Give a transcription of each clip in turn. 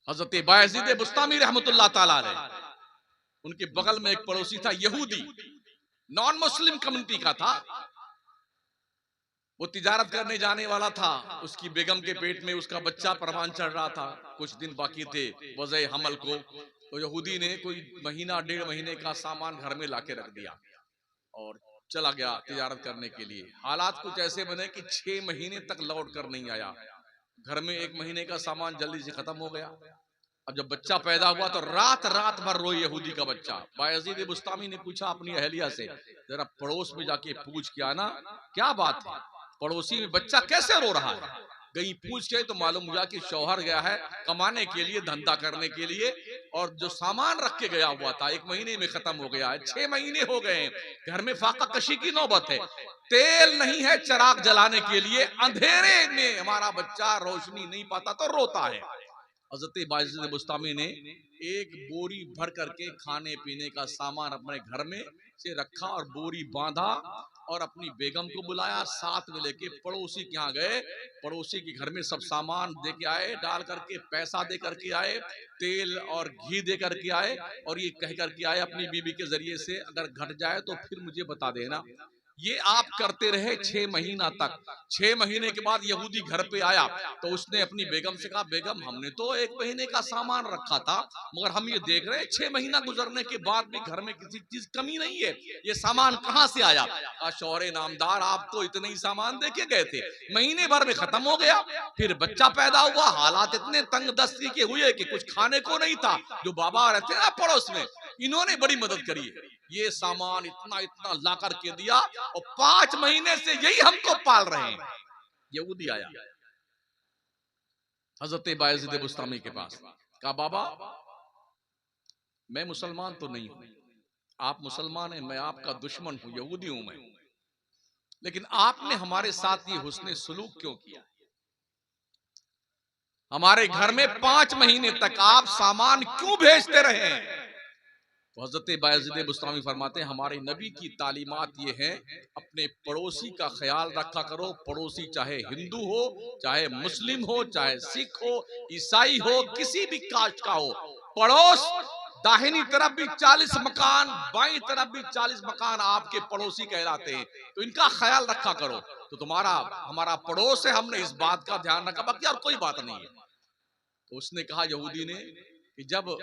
हजरत बायज़ीद बुस्तामी रहमतुल्लाह ताला अलैह, उनके बगल में एक पड़ोसी था यहूदी, नॉन मुस्लिम कम्युनिटी का था। वो तिजारत करने जाने वाला था, उसकी बेगम के पेट में उसका बच्चा परवान चढ़ रहा था, कुछ दिन बाकी थे वज़े हमल को। तो यहूदी ने कोई महीना 1.5 महीने का सामान घर में लाके रख दिया और चला गया तिजारत करने के लिए। हालात कुछ ऐसे बने कि 6 महीने तक लौट कर नहीं आया। घर में 1 महीने का सामान जल्दी से खत्म हो गया। अब जब बच्चा पैदा हुआ तो रात रात भर रोए यहूदी का बच्चा। बायज़ीद बुस्तामी ने पूछा अपनी अहलिया से, जरा पड़ोस में जाके पूछ के आना क्या बात है, पड़ोसी में बच्चा कैसे रो रहा है। गई पूछ के तो मालूम हुआ कि शौहर गया है कमाने के लिए, धंधा करने के लिए, और जो सामान रख के गया हुआ था 1 महीने में खत्म हो गया है। 6 महीने हो गए हैं, घर में फाका कशी की नौबत है, तेल नहीं है चिराग जलाने के लिए, अंधेरे में हमारा बच्चा रोशनी नहीं पाता तो रोता है। हज़रत बायज़ीद बुस्तामी ने एक बोरी भर करके खाने पीने का सामान अपने घर में से रखा और बोरी बांधा और अपनी बेगम को बुलाया, साथ में लेके पड़ोसी के यहाँ गए। पड़ोसी के घर में सब सामान दे के आए, डाल करके पैसा दे करके आए, तेल और घी दे करके आए, और ये कह करके आए अपनी बीबी के जरिए से, अगर घट जाए तो फिर मुझे बता देना। ये आप करते रहे 6 महीना तक। 6 महीने के बाद यहूदी घर पे आया तो उसने अपनी बेगम से कहा, बेगम हमने तो 1 महीने का सामान रखा था, मगर हम ये देख रहे हैं 6 महीना गुजरने के बाद भी घर में किसी चीज कमी नहीं है, ये सामान कहाँ से आया। शौहरे नामदार, आप तो इतने ही सामान दे के गए थे, महीने भर में खत्म हो गया, फिर बच्चा पैदा हुआ, हालात इतने तंग दस्ती के हुए कि कुछ खाने को नहीं था। जो बाबा रहते ना पड़ोस में, इन्होंने बड़ी मदद करी है, ये सामान इतना इतना ला करके दिया और 5 महीने से यही हमको पाल रहे हैं। यहूदी आया हजरत बायज़ीद बुस्तामी के पास, कहा बाबा मैं मुसलमान तो नहीं हूं, आप मुसलमान हैं, मैं आपका दुश्मन हूं, यहूदी हूं मैं, लेकिन आपने हमारे साथ ये हुस्ने सुलूक क्यों किया। हमारे घर में 5 महीने तक आप सामान क्यों भेजते रहे हैं। तो हज़रत बायज़ीद बुस्तामी फरमाते हैं, हमारे नबी की तालीमात ये है, अपने पड़ोसी का ख्याल रखा करो। पड़ोसी चाहे हिंदू हो, चाहे मुस्लिम हो, चाहे सिख हो, ईसाई हो, किसी भी कास्ट का हो, पड़ोस दाहिनी तरफ भी 40 मकान, बाईं तरफ भी 40 मकान आपके पड़ोसी कहलाते हैं, तो इनका ख्याल रखा करो। तो तुम्हारा हमारा पड़ोस है, हमने इस बात का ध्यान रखा, बाकी और कोई बात नहीं है। तो उसने कहा यहूदी ने कि जब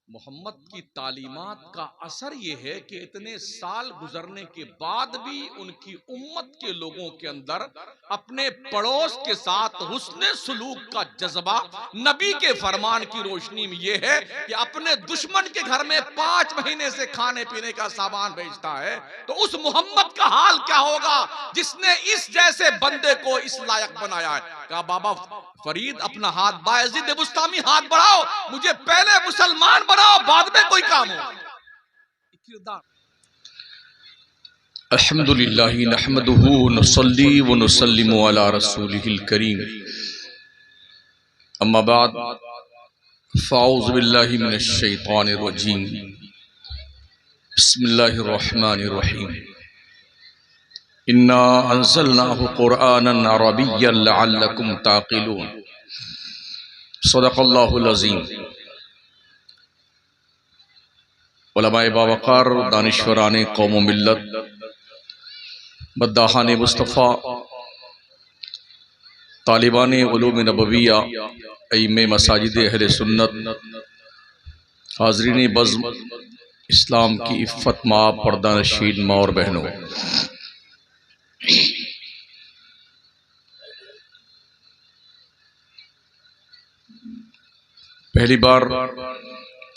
मोहम्मद की तालीमात का असर यह है कि इतने साल गुजरने के बाद भी उनकी उम्मत के लोगों के अंदर अपने पड़ोस के साथ हुस्ने सुलूक का जज्बा नबी के फरमान की रोशनी में यह है कि अपने दुश्मन के घर में 5 महीने से खाने पीने का सामान भेजता है, तो उस मोहम्मद का हाल क्या होगा जिसने इस जैसे बंदे को इस लायक बनाया है। कहा बाबा फरीद अपना हाथ, बायज़ीद बुस्तामी हाथ बढ़ाओ, मुझे पहले मुसलमान बनाओ, बाद में कोई काम हो। अल्हम्दुलिल्लाहि नहमदुहु व नुसल्ली व नुसल्लिमु अला रसूलिहिल करीम, अम्मा बाद, फ़ाऊज़ु बिल्लाहि मिनश शैतानिर रजीम, बिस्मिल्लाहिर रहमानिर रहीम, इन्ना अंज़लनाहु क़ुरआनन अरबिय्यन लअल्लकुम ताक़िलून, सदक़ल्लाहुल अज़ीम। उलमाए बावक़ार, दानिश्वराने कौम व मिल्लत, मद्दाहाने मुस्तफ़ा, तालिबाने उलूम नबविया, अइम्मे मसाजिद अहले सुन्नत, हाज़रीन बज़्म, इस्लाम की इफ़्फ़त माँ, पर्दा नशीन माँ और बहनों, पहली बार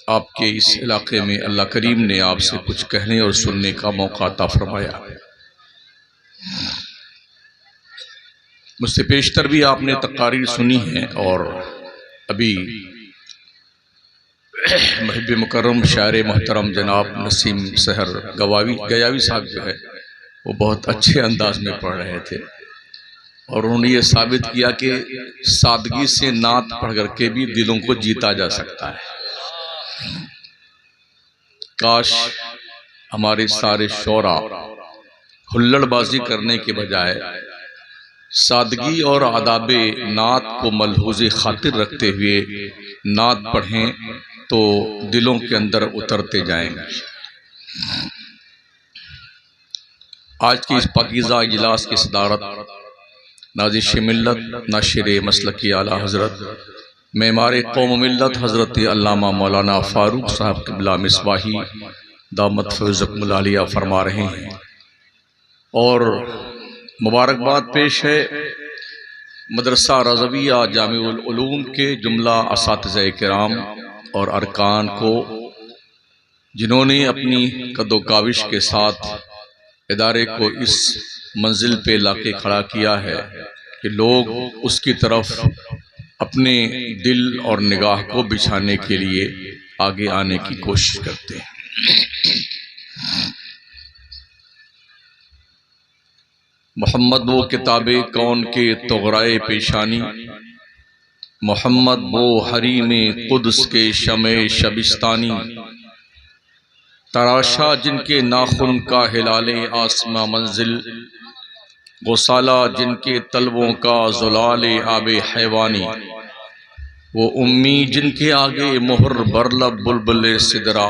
आपके इस इलाके में अल्लाह करीम ने आपसे कुछ कहने और सुनने का मौका अता फरमाया। मुझसे पेशतर भी आपने तकारीर सुनी है, और अभी महब मुकर्रम शायर मोहतरम जनाब नसीम सहर गयावी साहब जो है वो बहुत अच्छे अंदाज में पढ़ रहे थे, और उन्होंने ये साबित किया कि सादगी से नात पढ़ करके भी दिलों को जीता जा सकता है। काश हमारे सारे शोरा हुल्लड़बाजी करने के बजाय सादगी और आदाबे नात को मलहूज़ खातिर रखते हुए नात पढ़ें तो दिलों के अंदर उतरते जाएंगे। आज की इस पाकीज़ा इजलास की सदारत नाज़िश मिल्लत नाशिर मसलकी आला हज़रत मेमार कौम मिल्लत हज़रत अल्लामा मौलाना फ़ारूक साहब क़िबला मिसबाही दामत फ़ैज़कुमुल आलिया फरमा रहे हैं। और मुबारकबाद पेश है मदरसा रज़विया जामिउल उलूम के जुमला असातिज़ा किराम और अरकान को, जिन्होंने अपनी कदो काविश के साथ इदारे को इस मंजिल पे लाके खड़ा किया है कि लोग उसकी तरफ अपने दिल और निगाह को बिछाने के लिए आगे आने की कोशिश करते हैं। मोहम्मद वो किताबे कौन के तोगराए पेशानी, मोहम्मद वो हरीम कुद्स के शमे शबिस्तानी, तराशा जिनके नाखुन का हिलाले आसमां मंजिल, गौसाला जिनके तलवों का जुलाले आबे हैवानी, वो उम्मी जिनके आगे मोहर बरलब बुलबुल सिदरा,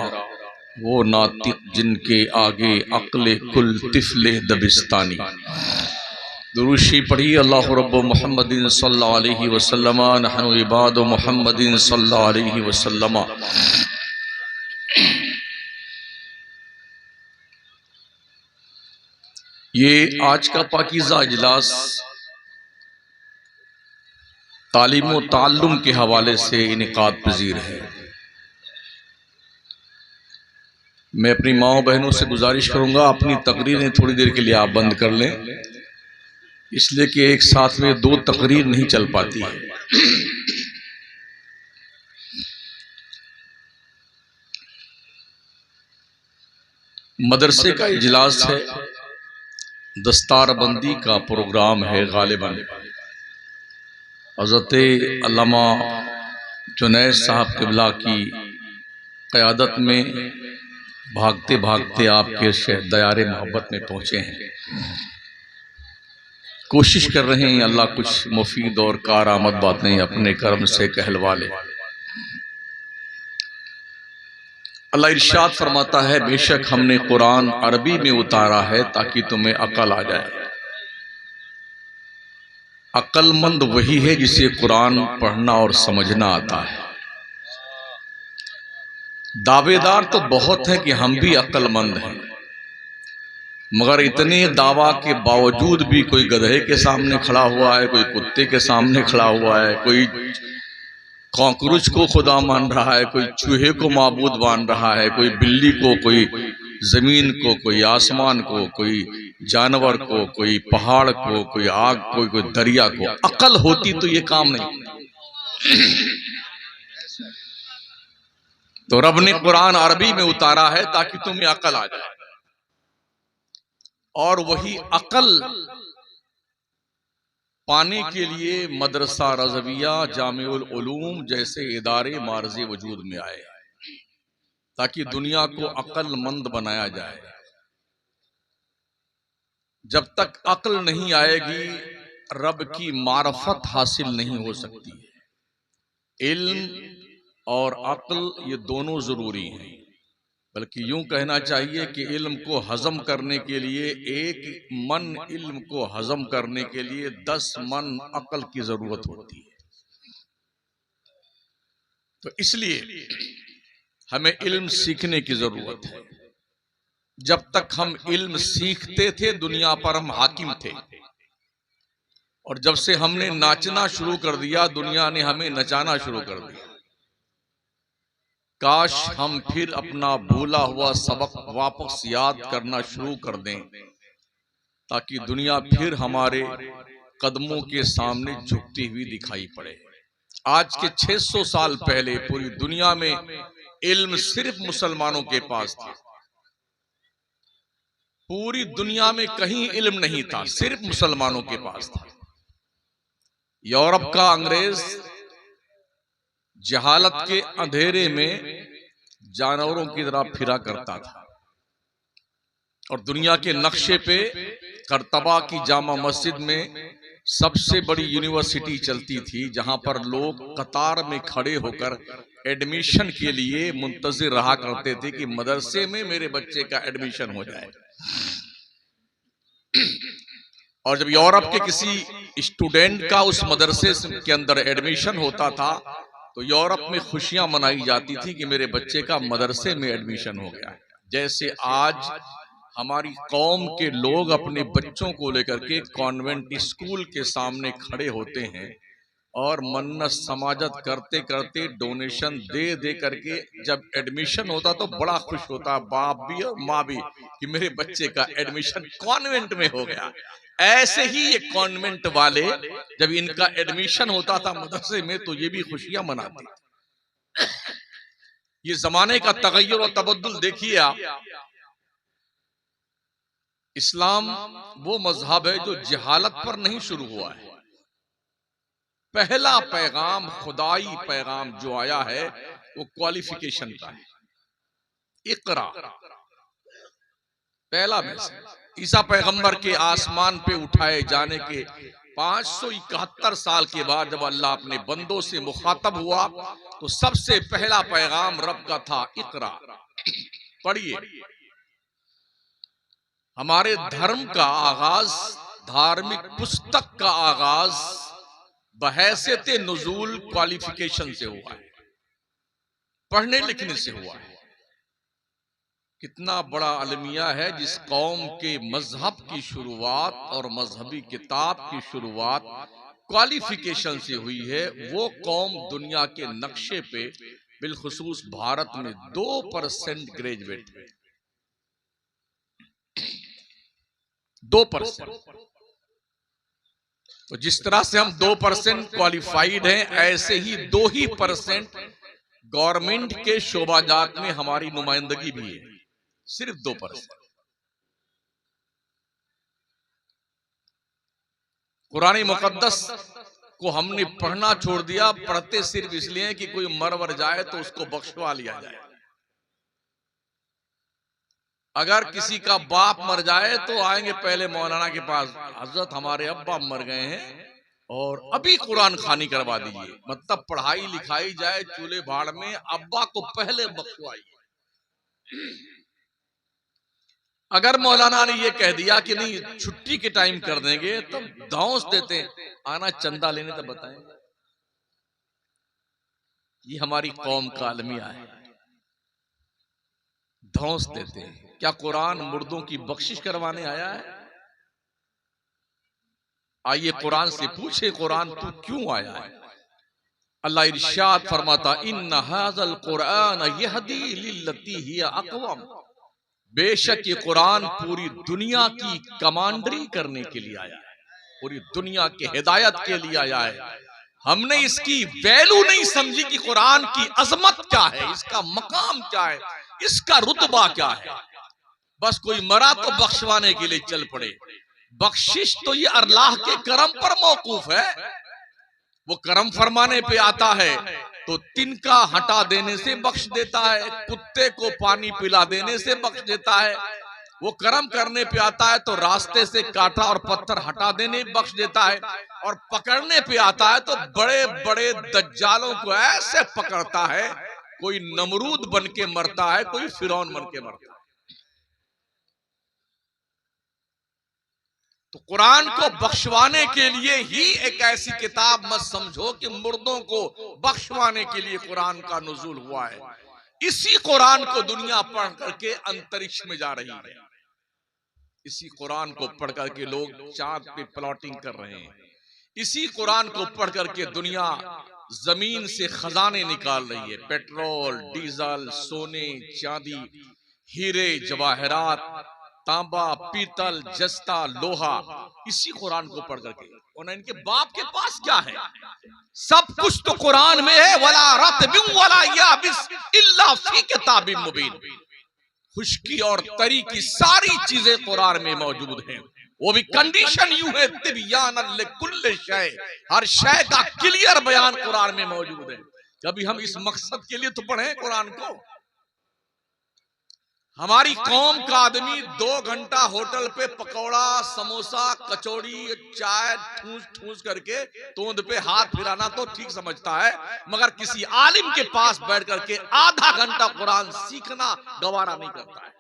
वो नातिक जिनके आगे अक्ल कुल तिफले दबिस्तानी। दुरूशी पढ़ी अल्लाह रब्बु मुहम्मदिन सल्लल्लाहु अलैहि वसल्लम नहनु इबादु मुहम्मदिन सल्लल्लाहु अलैहि वसल्लम। ये आज का पाकीज़ा इजलास तालीम व ताल्लुम के हवाले से इनेकाद पजीर है। मैं अपनी माओ बहनों से गुजारिश करूंगा अपनी तकरीरें थोड़ी देर के लिए आप बंद कर लें, इसलिए कि एक साथ में दो तकरीर नहीं चल पाती है। मदरसे का इजलास है, दस्तारबंदी का प्रोग्राम है। गालिबन हज़रत अल्लामा जुनैद साहब क़िबला की क़यादत में भागते भागते आपके दयारे मोहब्बत में पहुँचे हैं। कोशिश कर रहे हैं अल्लाह कुछ मुफीद और कारआमद बातें अपने कर्म से कहलवा ले। अल्लाह इरशाद फरमाता है, बेशक हमने कुरान अरबी में उतारा है ताकि तुम्हें अकल आ जाए। अक्लमंद वही है जिसे कुरान पढ़ना और समझना आता है। दावेदार तो बहुत है कि हम भी अक्लमंद हैं, मगर इतने दावा के बावजूद भी कोई गधे के सामने खड़ा हुआ है, कोई कुत्ते के सामने खड़ा हुआ है, कोई कॉकरोच को खुदा मान रहा है, कोई चूहे को माबूद मान रहा है, कोई बिल्ली को, कोई जमीन को, कोई आसमान को, कोई जानवर को, कोई पहाड़ को, कोई आग को, कोई दरिया को। अकल होती तो ये काम नहीं। तो रब ने कुरान अरबी में उतारा है ताकि तुम्हें अकल आ जाए। और वही अकल पाने के लिए मदरसा रज़विया जामिउल उलूम जैसे इदारे मार्ज़े वजूद में आए, ताकि दुनिया को अक्लमंद बनाया जाए। जब तक अक्ल नहीं आएगी रब की मारफत हासिल नहीं हो सकती है। इल्म और अक्ल ये दोनों जरूरी हैं, बल्कि यूं कहना चाहिए कि इल्म को हजम करने के लिए एक मन इल्म को हजम करने के लिए 10 मन अक्ल की जरूरत होती है। तो इसलिए हमें इल्म सीखने की जरूरत है। जब तक हम इल्म सीखते थे दुनिया पर हम हाकिम थे, और जब से हमने नाचना शुरू कर दिया दुनिया ने हमें नचाना शुरू कर दिया। काश हम फिर अपना भूला हुआ सबक वापस याद करना शुरू कर दें, ताकि दुनिया फिर हमारे कदमों के सामने झुकती हुई दिखाई पड़े। आज के 600 साल पहले पूरी दुनिया में इल्म सिर्फ मुसलमानों के पास था। पूरी दुनिया में कहीं इल्म नहीं था, सिर्फ मुसलमानों के पास था। यूरोप का अंग्रेज जहालत के अंधेरे में जानवरों की तरह फिरा करता था, और दुनिया के नक्शे पे करतबा की जामा मस्जिद में सबसे बड़ी यूनिवर्सिटी चलती थी, जहां पर लोग कतार में खड़े होकर एडमिशन के लिए मुंतजिर रहा करते थे कि मदरसे में मेरे बच्चे का एडमिशन हो जाए। और जब यूरोप के किसी स्टूडेंट का उस मदरसे के अंदर एडमिशन होता था तो यूरोप में खुशियां मनाई जाती थी कि मेरे बच्चे का मदरसे में एडमिशन हो गया। जैसे आज हमारी कौम के लोग अपने बच्चों को लेकर के कॉन्वेंट स्कूल के सामने खड़े होते हैं और मन्नत समाजत करते करते डोनेशन दे दे करके जब एडमिशन होता तो बड़ा खुश होता बाप भी और माँ भी कि मेरे बच्चे का एडमिशन कॉन्वेंट में हो गया। ऐसे ही ये कॉन्वेंट वाले जब इनका एडमिशन होता था मदरसे में तो ये भी खुशियां मनाते। ये जमाने का तगय्युर और तबद्दुल देखिए आप। इस्लाम वो मजहब है जो जहालत पर नहीं शुरू हुआ है। पहला पैगाम, खुदाई पैगाम जो आया है वो क्वालिफिकेशन का है, इकरा। पहला मैसेज ईसा पैगंबर के आसमान पे उठाए जाने के 571 साल के बाद जब अल्लाह अपने बंदों से मुखातब हुआ तो सबसे पहला पैगाम रब का था, इकरा, पढ़िए। हमारे धर्म का आगाज, धार्मिक पुस्तक का आगाज बहैसियत नुज़ूल क्वालिफिकेशन से हुआ है, पढ़ने लिखने से हुआ है। कितना बड़ा अलमिया है जिस कौम के मजहब की शुरुआत और मजहबी किताब की शुरुआत क्वालिफिकेशन से हुई है। वो कौम दुनिया के नक्शे पे बिलखुसूस भारत में 2% ग्रेजुएट है, 2%। तो जिस तरह से हम 2% क्वालिफाइड हैं, ऐसे ही 2% गवर्नमेंट के शोबाजात में हमारी नुमाइंदगी भी है, सिर्फ 2%। कुरान मुकद्दस को हमने पढ़ना छोड़ दिया, पढ़ते सिर्फ इसलिए कि कोई मर वर जाए तो उसको बख्शवा लिया जाए। अगर किसी का बाप मर जाए तो आएंगे पहले मौलाना के पास, हजरत हमारे अब्बा मर गए हैं और अभी कुरान खानी करवा दीजिए। मतलब पढ़ाई लिखाई जाए चूल्हे भाड़ में, अब्बा को पहले बख्शवाइए। अगर मौलाना ने ये कह दिया कि नहीं छुट्टी के टाइम कर देंगे तो धौंस देते हैं, आना चंदा लेने तो बताएं। ये हमारी कौम का अलमिया है, धौंस देते हैं। क्या कुरान मुर्दों की बख्शिश करवाने आया है? आइए कुरान से पूछे, कुरान तू क्यों आया है? अल्लाह इरशाद फरमाता, इन्ना हाज़ल कुरान यहदी लिल्लती हिया अक़वम। बेशक ये कुरान पूरी दुनिया की कमांडरी करने के लिए आया है, पूरी दुनिया की हिदायत के लिए आया है। हमने इसकी वैल्यू नहीं समझी कि कुरान की अजमत क्या है, इसका मकाम क्या है, इसका रुतबा क्या है। बस कोई मरा तो बख्शवाने के लिए चल पड़े। बख्शिश तो ये अल्लाह के करम पर मौकूफ है। वो करम फरमाने पे आता है तो तिनका हटा देने से बख्श देता है, कुत्ते को पानी पिला देने से बख्श देता है। वो करम करने पे आता है तो रास्ते से कांटा और पत्थर हटा देने बख्श देता है, और पकड़ने पे आता है तो बड़े बड़े दज्जालों को ऐसे पकड़ता है, कोई नमरूद बन के मरता है, कोई फिरौन बन के मरता है। तो कुरान को बख्शवाने के लिए ही एक ऐसी किताब मत समझो कि मुर्दों को बख्शवाने के लिए कुरान का नुज़ूल हुआ है। इसी कुरान को दुनिया पढ़ करके अंतरिक्ष में जा रही है। इसी कुरान को पढ़ करके लोग चांद पे प्लॉटिंग कर रहे हैं। इसी कुरान को पढ़ करके दुनिया जमीन से खजाने निकाल रही है, पेट्रोल, डीजल, सोने, चांदी, हीरे जवाहरात, तांबा, पीतल, जस्ता, लोहा, इसी कुरान को पढ़ करके। और इनके बाप के पास क्या है? सब कुछ तो कुरान में है। वला रत्बिन वला याबिस इल्ला फी किताबिन मुबीन। खुश्की और तरी की सारी चीजें कुरान में मौजूद हैं। वो भी कंडीशन यूं है, तिबयानन लिकुल्लि शै, हर शय का क्लियर बयान कुरान में मौजूद है। कभी हम इस मकसद के लिए तो पढ़े कुरान को। हमारी कौम का आदमी 2 घंटा होटल पे पकौड़ा, समोसा, कचौड़ी, चाय ठूस ठूस करके तोंद पे हाथ फिराना तो ठीक समझता है, मगर किसी आलिम के पास बैठ करके आधा घंटा कुरान सीखना गवारा नहीं करता है।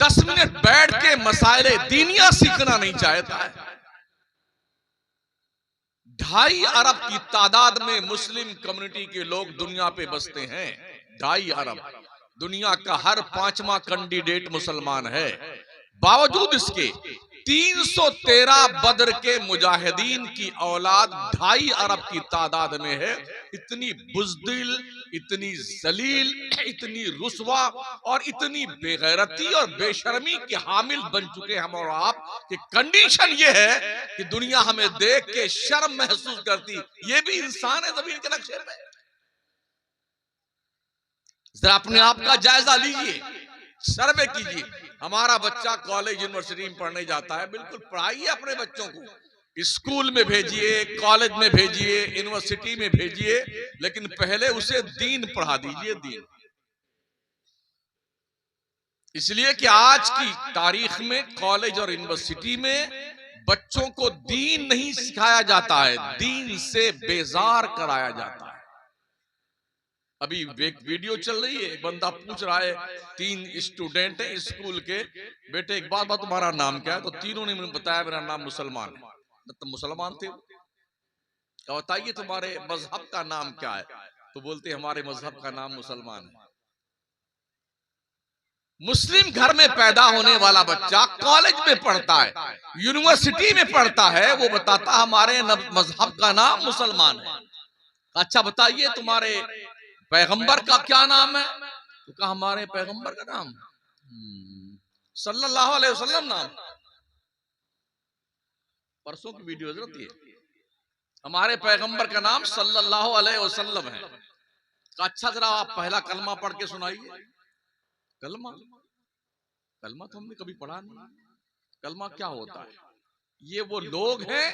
10 मिनट बैठ के मसाइले दीनिया सीखना नहीं चाहता है। 2.5 अरब की तादाद में मुस्लिम कम्युनिटी के लोग दुनिया पे बसते हैं। 2.5 अरब, दुनिया का हर 5वां कैंडिडेट मुसलमान है। बावजूद इसके 313 बदर के मुजाहिदीन की औलाद 2.5 अरब की तादाद में है। इतनी बुज़दिल, इतनी जलील, इतनी रुस्वा और इतनी बेगैरती और बेशर्मी के हामिल बन चुके हम और आप कि कंडीशन ये है कि दुनिया हमें देख के शर्म महसूस करती। ये भी इंसान है ज़मीन के नक्शे पे। जरा अपने आप का जायजा लीजिए, सर्वे कीजिए। हमारा बच्चा कॉलेज यूनिवर्सिटी में पढ़ने जाता है, बिल्कुल पढ़ाइए अपने बच्चों को, स्कूल में भेजिए, कॉलेज में भेजिए, यूनिवर्सिटी में भेजिए, लेकिन पहले उसे दीन पढ़ा दीजिए, दीन। इसलिए कि आज की तारीख में कॉलेज और यूनिवर्सिटी में बच्चों को दीन नहीं सिखाया जाता है, दीन से बेजार कराया जाता है। अभी एक वीडियो चल रही है, एक बंदा पूछ रहा है, 3 स्टूडेंट हैं स्कूल के, बेटे एक बात तुम्हारा नाम क्या है? तो तीनों ने मुझे बताया मेरा नाम मुसलमान है। तो मुसलमान थे, क्या बताइए तुम्हारे मजहब का नाम क्या है? तो बोलते हमारे मजहब का नाम मुसलमान है। मुस्लिम घर में पैदा होने वाला बच्चा कॉलेज में पढ़ता है, यूनिवर्सिटी में पढ़ता है, वो बताता हमारे मजहब का नाम मुसलमान है। अच्छा बताइए तुम्हारे पैगंबर का क्या नाम है? तो कहा हमारे पैगंबर का नाम सल्लल्लाहु अलैहि वसल्लम नाम। परसों की वीडियो होती है, हमारे पैगंबर का नाम सल्लल्लाहु अलैहि वसल्लम है। अच्छा जरा आप पहला कलमा पढ़ के सुनाइए। कलमा, कलमा तो हमने कभी पढ़ा नहीं। कलमा क्या होता है? ये वो लोग हैं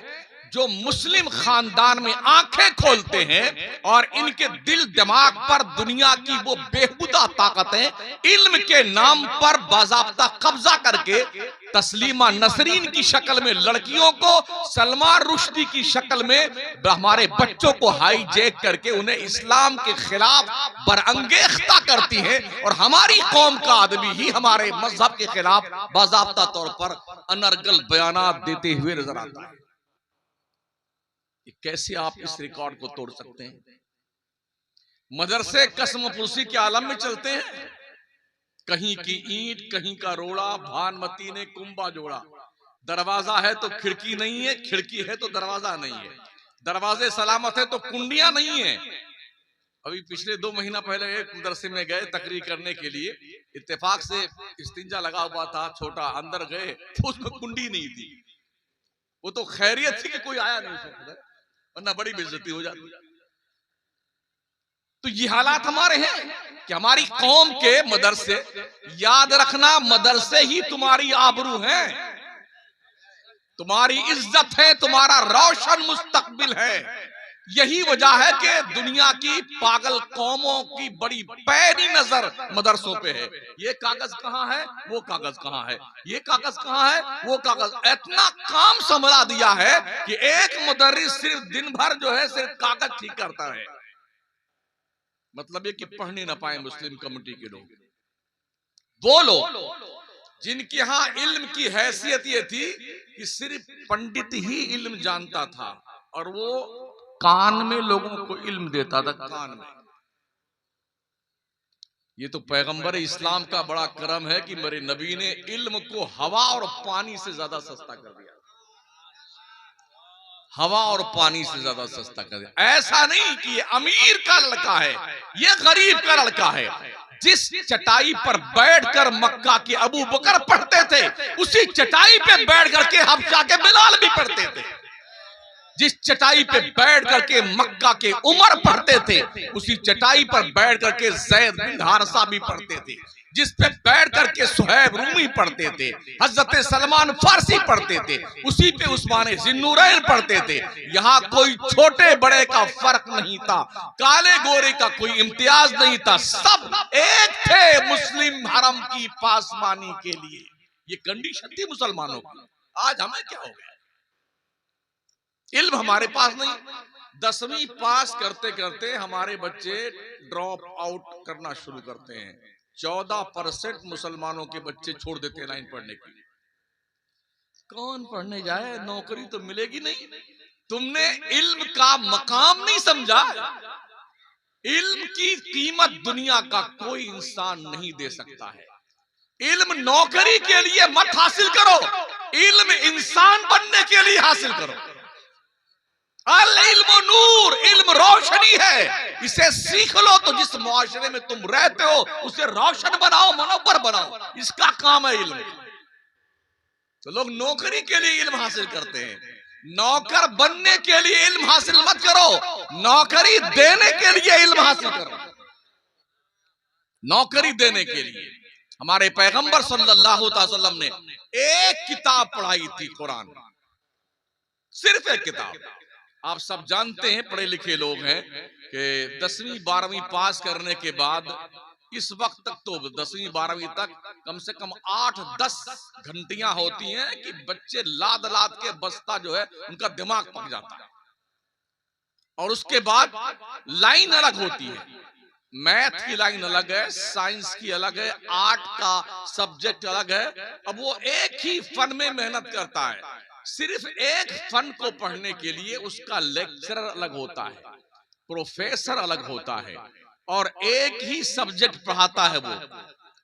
जो मुस्लिम खानदान में आंखें खोलते हैं और इनके दिल दिमाग पर दुनिया की वो बेहुदा ताकतें इल्म के नाम पर बाज़ाब्ता कब्जा करके तस्लीमा नसरीन की शक्ल में लड़कियों को, सलमान रुश्दी की शक्ल में हमारे बच्चों को हाईजैक करके उन्हें इस्लाम के खिलाफ बरअंगेख्ता करती हैं। और हमारी कौम का आदमी ही हमारे मजहब के खिलाफ बाज़ाब्ता तौर पर अनर्गल बयानात देते हुए नजर आता है। कैसे आप इस रिकॉर्ड को तोड़ सकते हैं? मदरसे कसमपुरसी के आलम में चलते हैं, कहीं की ईंट कहीं का रोड़ा, भानमती ने कुंबा जोड़ा। दरवाजा है तो खिड़की नहीं है, खिड़की है तो दरवाजा नहीं है, दरवाजे सलामत है तो कुंडियां नहीं है। अभी पिछले 2 महीना पहले एक मदरसे में गए तकरीर करने के लिए, इत्तेफाक से इस्तिंजा लगा हुआ था छोटा, अंदर गए तो उसमें कुंडी नहीं थी। वो तो खैरियत थी कि कोई आया नहीं, वरना बड़ी बेइज्जती हो जाती। तो ये हालात हमारे हैं कि हमारी कौम के मदरसे, याद रखना मदरसे ही तुम्हारी आबरू है, तुम्हारी इज्जत है, तुम्हारा रोशन मुस्तकबिल है। यही वजह है कि दुनिया की पागल कौमों की बड़ी पैनी नजर मदरसों पे है। ये कागज कहाँ है, वो कागज कहाँ है, ये कागज कहाँ है, वो कागज। इतना काम संभला दिया है कि एक मुदर्रिस सिर्फ दिन भर जो है सिर्फ कागज ठीक करता है। मतलब ये कि पढ़ने ना पाए मुस्लिम कम्युनिटी के लोग, वो लोग जिनके यहाँ इल्म की हैसियत ये थी कि सिर्फ पंडित ही इल्म जानता था और वो कान में लोगों को इल्म देता था, कान में। ये तो पैगंबर इस्लाम का बड़ा करम है कि मेरे नबी ने इल्म को हवा और पानी से ज्यादा सस्ता कर दिया, हवा और पानी से ज्यादा सस्ता कर दिया। ऐसा नहीं कि ये अमीर का लड़का है, ये गरीब का लड़का है। जिस चटाई पर बैठकर मक्का के अबू बकर पढ़ते थे, उसी चटाई पे बैठ करके हबशा के बिलाल भी पढ़ते थे। जिस चटाई पे बैठ करके मक्का के उमर पढ़ते थे, उसी चटाई पर बैठ करके ज़ैद बिन हारिसा भी पढ़ते थे। जिस पे बैठ करके सुहैब रूमी पढ़ते थे, हजरत सलमान फारसी पढ़ते थे, उसी पे उस्मान ज़िन्नूरैन पढ़ते थे। यहाँ कोई छोटे बड़े का फर्क नहीं था, काले गोरे का कोई इम्तियाज नहीं था, सब एक थे मुस्लिम हरम की पासबानी के लिए। ये कंडीशन थी मुसलमानों की। आज हमें क्या हो गया, इल्म हमारे पास नहीं। 10वीं पास करते करते हमारे बच्चे ड्रॉप आउट करना शुरू करते हैं। 14% मुसलमानों के बच्चे छोड़ देते हैं लाइन पढ़ने की। कौन पढ़ने जाए, नौकरी तो मिलेगी नहीं। तुमने इल्म का मकाम नहीं समझा। इल्म की कीमत दुनिया का कोई इंसान नहीं दे सकता है। इल्म नौकरी के लिए मत हासिल करो, इल्म इंसान बनने के लिए हासिल करो। अल इल्म नूर, इल्म रोशनी है, इसे सीख लो तो जिस मुआशरे में तुम रहते हो उसे रोशन बनाओ, मुनव्वर बनाओ, इसका काम है इल्म। तो लोग नौकरी के लिए इल्म हासिल करते हैं। नौकर बनने के लिए इल्म हासिल मत करो, नौकरी देने के लिए इल्म हासिल करो। नौकरी देने के लिए हमारे पैगंबर सल्लल्लाहु अलैहि वसल्लम ने एक किताब पढ़ाई थी, कुरान, सिर्फ एक किताब। आप सब जानते हैं, पढ़े लिखे लोग हैं, कि 10वीं 12वीं पास करने के बाद इस वक्त तक तो 10वीं 12वीं तक कम से कम 8-10 घंटियां होती हैं कि बच्चे लाद लाद के बस्ता जो है उनका दिमाग पक जाता है। और उसके बाद लाइन अलग होती है, मैथ की लाइन अलग है, साइंस की अलग है, आर्ट का सब्जेक्ट अलग है। अब वो एक ही फन में मेहनत करता है। सिर्फ एक फन को पढ़ने के लिए उसका लेक्चरर अलग होता है, प्रोफेसर अलग होता है, और एक ही सब्जेक्ट पढ़ाता है वो।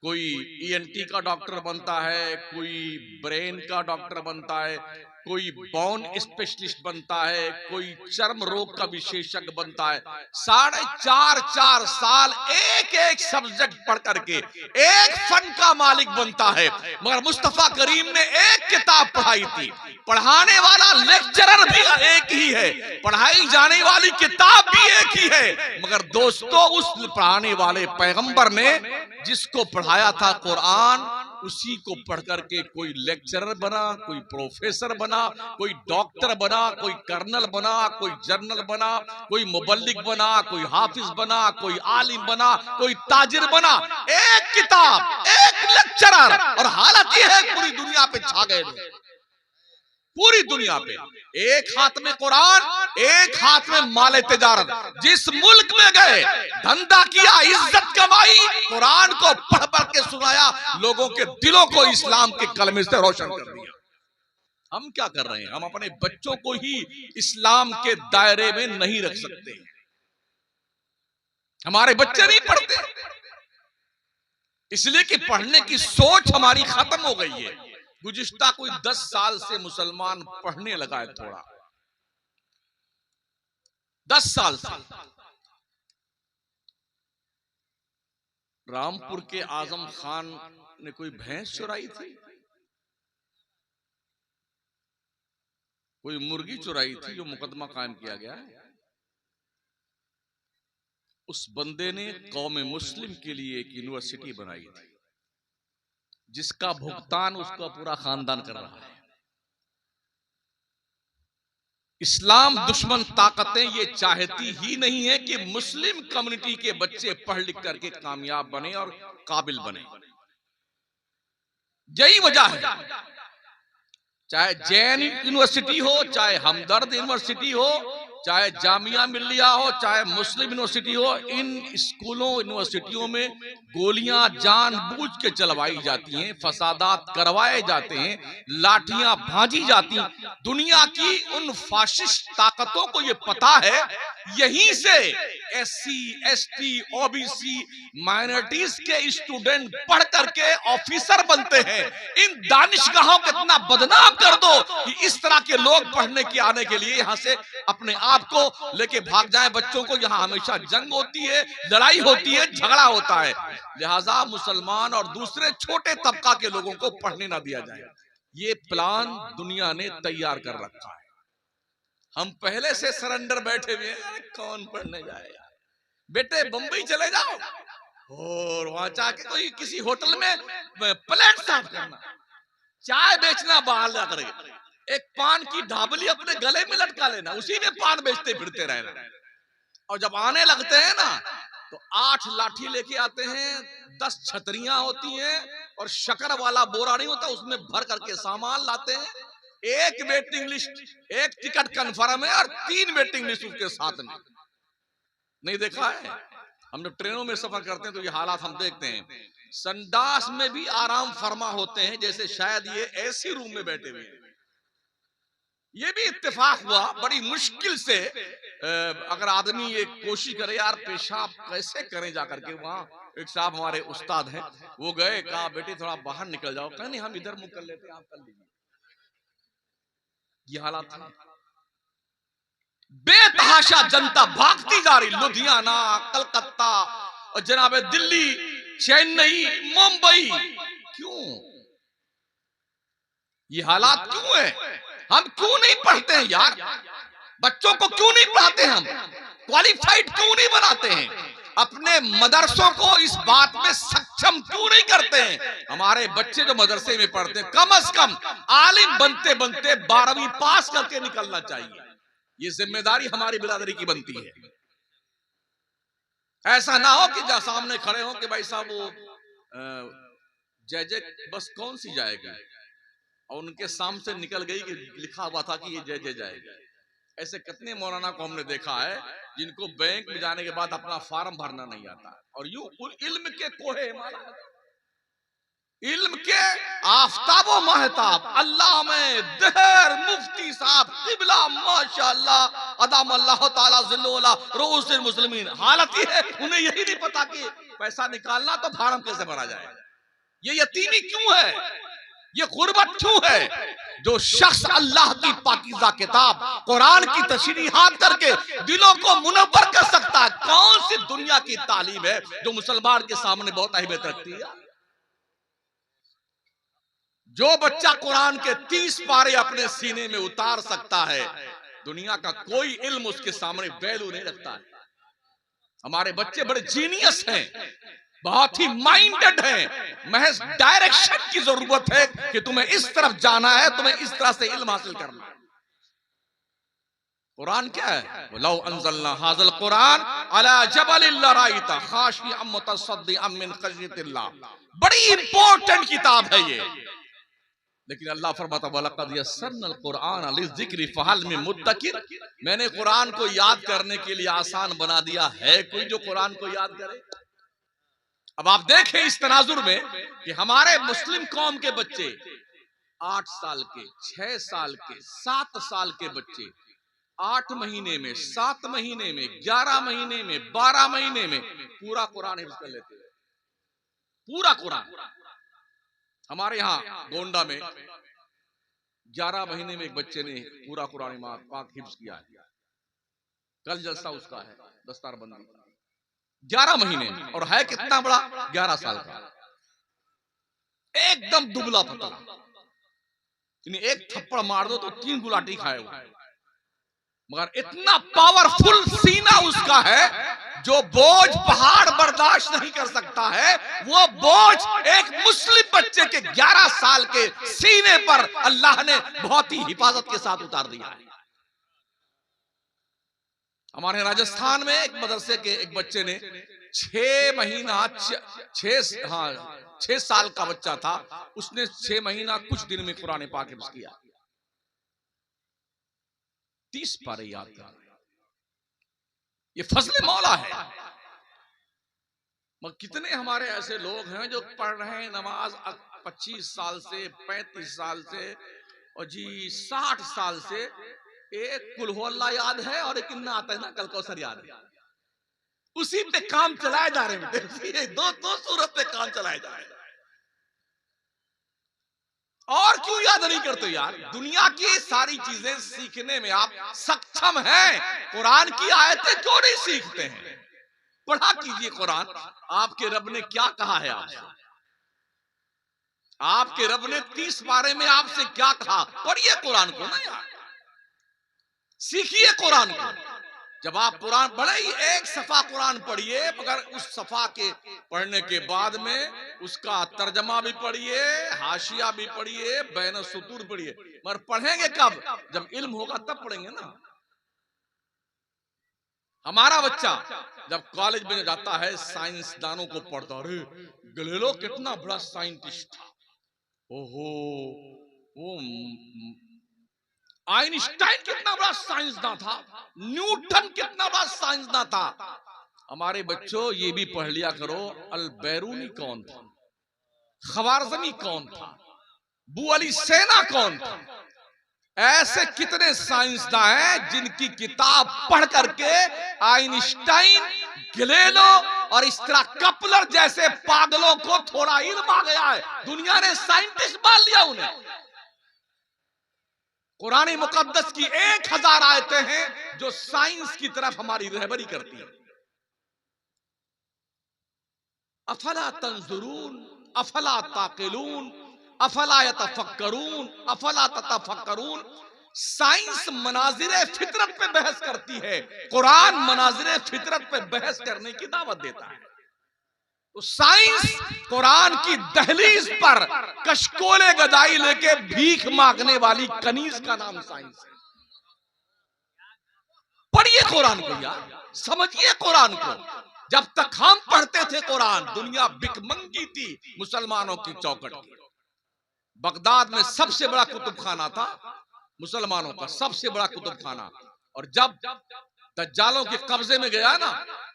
कोई ईएनटी का डॉक्टर बनता है, कोई ब्रेन का डॉक्टर बनता है, कोई बोन स्पेशलिस्ट बनता है, कोई चर्म रोग का विशेषज्ञ बनता है। 4.5 साल एक एक सब्जेक्ट पढ़ करके एक फन का मालिक बनता है। मगर मुस्तफा करीम ने एक किताब पढ़ाई थी, पढ़ाने वाला लेक्चरर भी एक ही है, पढ़ाई जाने वाली किताब भी एक ही है। मगर दोस्तों, उस पढ़ाने वाले पैगंबर ने जिसको पढ़ाया था कुरान, उसी को पढ़ करके कोई लेक्चरर बना, कोई प्रोफेसर बना, कोई डॉक्टर बना, कोई कर्नल बना, कोई जनरल बना, कोई मुबल्लिग बना, कोई हाफिज बना, कोई आलिम बना, कोई ताजिर बना। एक किताब, एक लेक्चरर, और हालत यह है पूरी दुनिया पे छा गए लोग, पूरी दुनिया पे। एक हाथ में कुरान, एक हाथ में माले तिजारत। जिस मुल्क में गए धंधा किया, इज्जत कमाई, कुरान को पढ़ पढ़ के सुनाया, लोगों के दिलों को इस्लाम के कलमे से रोशन कर दिया। हम क्या कर रहे हैं? हम अपने बच्चों को ही इस्लाम के दायरे में नहीं रख सकते। हमारे बच्चे नहीं पढ़ते, इसलिए कि पढ़ने की सोच हमारी खत्म हो गई है। गुज़िश्ता कोई 10 साल से मुसलमान पढ़ने लगा है, थोड़ा 10 साल से। रामपुर के आजम खान ने कोई भैंस चुराई थी, कोई मुर्गी चुराई थी, जो मुकदमा कायम किया गया है। उस बंदे ने कौम मुस्लिम के लिए एक यूनिवर्सिटी बनाई थी, जिसका भुगतान उसका पूरा खानदान कर रहा है। इस्लाम दुश्मन ताकतें ये चाहती ही नहीं है कि मुस्लिम कम्युनिटी के बच्चे पढ़ लिख करके कामयाब बने और काबिल बने। यही वजह है, चाहे जैन यूनिवर्सिटी हो, चाहे हमदर्द यूनिवर्सिटी हो, चाहे जामिया मिल्लिया हो, चाहे मुस्लिम यूनिवर्सिटी हो, इन स्कूलों यूनिवर्सिटियों में गोलियां जानबूझ के चलवाई जाती हैं, फसादात करवाए जाते हैं, लाठियां भांजी जाती। दुनिया की उन फाशिस्ट ताकतों को ये पता है, यहीं से SC, ST, OBC माइनॉरिटीज के स्टूडेंट पढ़ करके ऑफिसर बनते हैं। इन दानिशगाहों को इतना बदनाम कर दो कि इस तरह के लोग पढ़ने के आने के लिए यहाँ से अपने आप को लेके भाग जाए। बच्चों को यहाँ हमेशा जंग होती है, लड़ाई होती है, झगड़ा होता है। लिहाजा मुसलमान और दूसरे छोटे तबका के लोगों को पढ़ने ना दिया जाए, ये प्लान दुनिया ने तैयार कर रखा है। हम पहले से सरेंडर बैठे हुए हैं, कौन पढ़ने जाएगा? बेटे बंबई चले जाओ, और वहां जाके कोई किसी होटल में प्लेट साफ करना, चाय बेचना बाहर जा करके, एक पान की ढाबली अपने गले में लटका लेना, उसी में पान बेचते फिरते रहना। और जब आने लगते हैं ना तो 8 लाठी लेके आते हैं, 10 छतरियां होती हैं और शक्कर वाला बोरा नहीं होता उसमें भर करके सामान लाते हैं। एक वेटिंग लिस्ट, एक टिकट कन्फर्म है और 3 वेटिंग लिस्ट उसके साथ में। नहीं देखा है? हम जब ट्रेनों में सफर करते हैं तो ये हालात हम देखते हैं। संडास में भी आराम फरमा होते हैं जैसे शायद ये ऐसी रूम में बैठे हुए हैं। ये भी इत्तेफाक हुआ बड़ी मुश्किल से। अगर आदमी ये कोशिश करे यार पेशाब कैसे करें जाकर के, वहां एक साहब हमारे उस्ताद हैं, वो गए, कहा बेटे थोड़ा बाहर निकल जाओ, कहा नहीं हम इधर मुंह कर लेते हैं, आप कर लीजिए। ये हालात था। बेतहाशा जनता भागती जा रही, लुधियाना, कलकत्ता और जनाब दिल्ली, चेन्नई, मुंबई। क्यों ये हालात क्यों है? हम क्यों नहीं पढ़ते हैं यार? बच्चों को क्यों नहीं पढ़ाते? हम क्वालिफाइड क्यों नहीं बनाते हैं? अपने मदरसों को इस बात में सक्षम क्यों नहीं करते हैं? हमारे बच्चे जो मदरसे में पढ़ते हैं कम से कम आलिम बनते बनते 12वीं पास करके निकलना चाहिए। ये जिम्मेदारी हमारी बिरादरी की बनती है। ऐसा ना हो कि जहां सामने खड़े हो कि भाई साहब वो जय जय बस कौन सी जाएगी, और उनके सामने से निकल गई कि लिखा हुआ था कि ये जय जय जाएगी। ऐसे कितने मौलाना को हमने देखा है जिनको बैंक में जाने के बाद अपना फार्म भरना नहीं आता, और यूं इल्म के कोहे हिमालय, इल्म के आफताबो महताब, अल्लाह में देहर मुफ्ती साहब किबला माशाअल्लाह अदाम अल्लाह ताला ज़िल्लुला रूसुल मुस्लिमीन। हालत ये है उन्हें यही नहीं पता कि पैसा निकालना तो फार्म कैसे भरा जाए। ये यतीमी क्यों है? ये गुर्बत क्यों है? जो शख्स अल्लाह की पाकीज़ा किताब कुरान की तशरीहात करके दिलों को मुनव्वर कर सकता है, कौन सी दुनिया की तालीम है जो मुसलमान के सामने बहुत अहमियत रखती है? जो बच्चा कुरान के 30 पारे अपने सीने में उतार सकता है, दुनिया का कोई इल्म उसके सामने वैल्यू नहीं रखता है। हमारे बच्चे बड़े जीनियस हैं, बहुत ही माइंडेड हैं। महज डायरेक्शन की जरूरत है कि तुम्हें इस तरफ जाना है, तुम्हें इस तरह से इल्म हासिल करना है। कुरान क्या है? लौ अंज़लना हाज़ल कुरान अला जबलिन लराइता खाशिअम मुतसद्दिअम मिन खशयतिल्लाह। बड़ी इंपॉर्टेंट किताब है ये, लेकिन अल्लाह फरमाता वलक़द यस्सरनल कुरान लिज़्ज़िक्रि फ़हल मिन मुद्दकिर। मैंने कुरान को याद करने के लिए आसान बना दिया है, कोई जो कुरान को याद करे? अब आप देखें इस तनाजुर में कि हमारे मुस्लिम कौम के बच्चे 8 साल के, 6 साल के, 7 साल के बच्चे 8 महीने में, 7 महीने में, 11 महीने में, 12 महीने में पूरा कुरान हिफ्ज़ कर लेते हैं। पूरा कुरान। हमारे यहाँ गोंडा में 11 महीने में एक बच्चे ने पूरा कुरान पाक हिफ्ज़ किया है। कल जलसा उसका है, दस्तारबंदी। 11 महीने में, और है कितना बड़ा? 11 साल का, एकदम दुबला पतला। एक थप्पड़ मार दो तो 3 गुलाटी खाए हुए, मगर इतना पावरफुल सीना उसका है जो बोझ पहाड़ बर्दाश्त नहीं कर सकता है, वो बोझ एक मुस्लिम बच्चे के 11 साल के सीने पर अल्लाह ने बहुत ही हिफाजत के साथ उतार दिया है। हमारे राजस्थान में एक मदरसे के एक बच्चे ने 6 महीना 6 साल का बच्चा था, उसने 6 महीना कुछ दिन में कुरान पाक हिफ्ज़ किया, 30 पारे याद कर। ये फजल मौला है। मगर कितने हमारे ऐसे लोग हैं जो पढ़ रहे हैं नमाज 25 साल से, 35 साल से, और जी 60 साल से। एक कुल हु अल्लाह याद है और एक इन्ना आता है ना, कल कौसर याद है, उसी पे काम चलाए जा रहे हैं। दो सूरत पे काम चलाए जा रहे हैं। और क्यों याद नहीं करते यार? दुनिया की सारी चीजें सीखने में आप सक्षम हैं, कुरान की आयतें क्यों नहीं सीखते हैं? पढ़ा कीजिए कुरान। आपके रब ने क्या कहा है आपसे? आपके रब ने 30 पारे में आपसे क्या कहा? पढ़िए कुरान को ना यार, सीखिए कुरान को। जब आप कुरान बड़े ही एक सफा कुरान पढ़िए, मगर उस सफा के पढ़ने के बाद में उसका तर्जमा भी पढ़िए, हाशिया भी पढ़िए, बैन सुतूर पढ़िए। मगर पढ़ेंगे कब? जब इल्म होगा तब पढ़ेंगे ना। हमारा बच्चा जब कॉलेज में जाता है, साइंसदानों को पढ़ता, अरे गैलीलियो कितना बड़ा साइंटिस्ट था, ओहो वो आइंस्टाइन कितना बड़ा साइंसदान था, न्यूटन कितना बड़ा साइंसदान था। हमारे बच्चों ये भी पढ़ लिया करो, अल बैरूनी कौन था, खवारजमी कौन था, बू अली सेना कौन था। ऐसे कितने साइंसदान हैं जिनकी किताब पढ़ करके आइंस्टाइन, गैलीलियो और इस तरह कपलर जैसे पागलों को थोड़ा इल्म आ गया है, दुनिया ने साइंटिस्ट मान लिया उन्हें। कुरान मुकद्दस की 1000 आयतें हैं जो साइंस की तरफ हमारी रहबरी करती है। अफला तंजुरून अफला ताकिलून अफला यतफक्करून अफला ततफक्करून। साइंस मनाजिरे फितरत पे बहस करती है, कुरान मनाजिरे फितरत पे बहस करने की दावत देता है। तो साइंस कुरान की दहलीज पर कशकोले गदाई लेके भीख मांगने वाली कनीज का नाम साइंस है। पढ़िए कुरान को यार, समझिए कुरान को। जब तक हम पढ़ते थे कुरान, दुनिया बिकमंगी थी मुसलमानों की चौखट की। बगदाद में सबसे बड़ा कुतुब खाना था मुसलमानों का, सबसे बड़ा कुतुब खाना। और जब दज्जालों के कब्जे में गया ना,